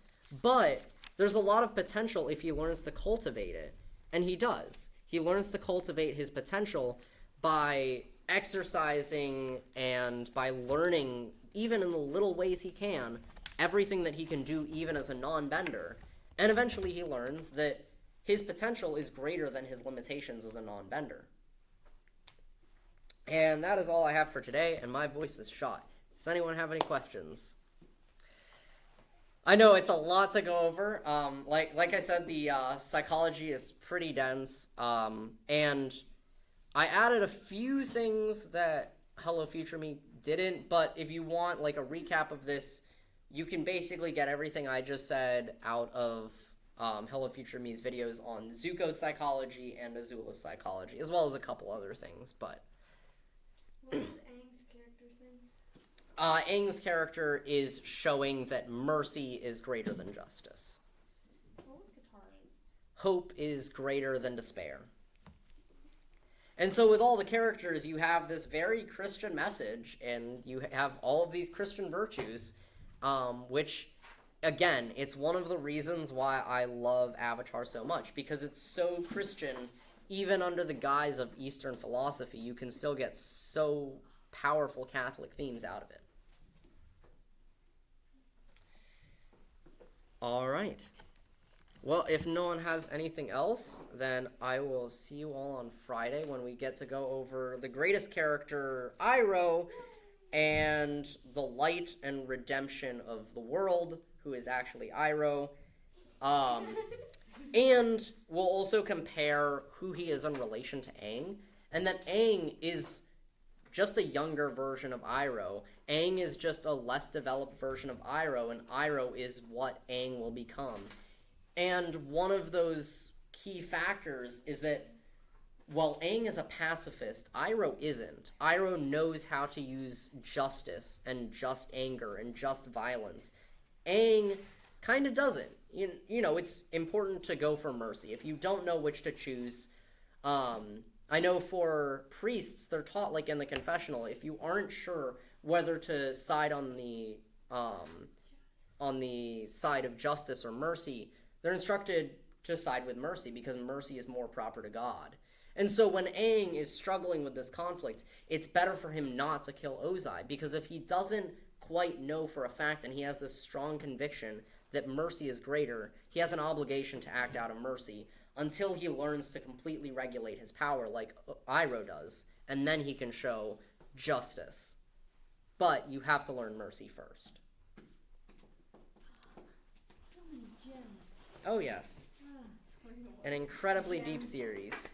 but there's a lot of potential if he learns to cultivate it, and he does. He learns to cultivate his potential by exercising and by learning, even in the little ways he can, everything that he can do even as a non-bender. And eventually he learns that his potential is greater than his limitations as a non-bender. And that is all I have for today, and my voice is shot. Does anyone have any questions? I know it's a lot to go over. Like I said, the psychology is pretty dense, and I added a few things that Hello Future Me didn't, but if you want like a recap of this, you can basically get everything I just said out of Hello Future Me's videos on Zuko's psychology and Azula's psychology, as well as a couple other things, but... What is Aang's character thing? Aang's character is showing that mercy is greater than justice. What was Katara's? Hope is greater than despair. And so with all the characters, you have this very Christian message, and you have all of these Christian virtues, which, again, it's one of the reasons why I love Avatar so much, because it's so Christian. Even under the guise of Eastern philosophy, you can still get so powerful Catholic themes out of it. All right. Well, if no one has anything else, then I will see you all on Friday when we get to go over the greatest character, Iroh, and the light and redemption of the world, who is actually Iroh. And we'll also compare who he is in relation to Aang, and that Aang is just a younger version of Iroh. Aang is just a less developed version of Iroh, and Iroh is what Aang will become. And one of those key factors is that while Aang is a pacifist, Iroh isn't. Iroh knows how to use justice and just anger and just violence. Aang kind of doesn't. You know, it's important to go for mercy. If you don't know which to choose, I know for priests, they're taught, like in the confessional, if you aren't sure whether to side on the side of justice or mercy, they're instructed to side with mercy because mercy is more proper to God. And so when Aang is struggling with this conflict, it's better for him not to kill Ozai, because if he doesn't quite know for a fact and he has this strong conviction that mercy is greater, he has an obligation to act out of mercy until he learns to completely regulate his power like Iroh does, and then he can show justice. But you have to learn mercy first. So many gems. Oh yes. An incredibly deep series.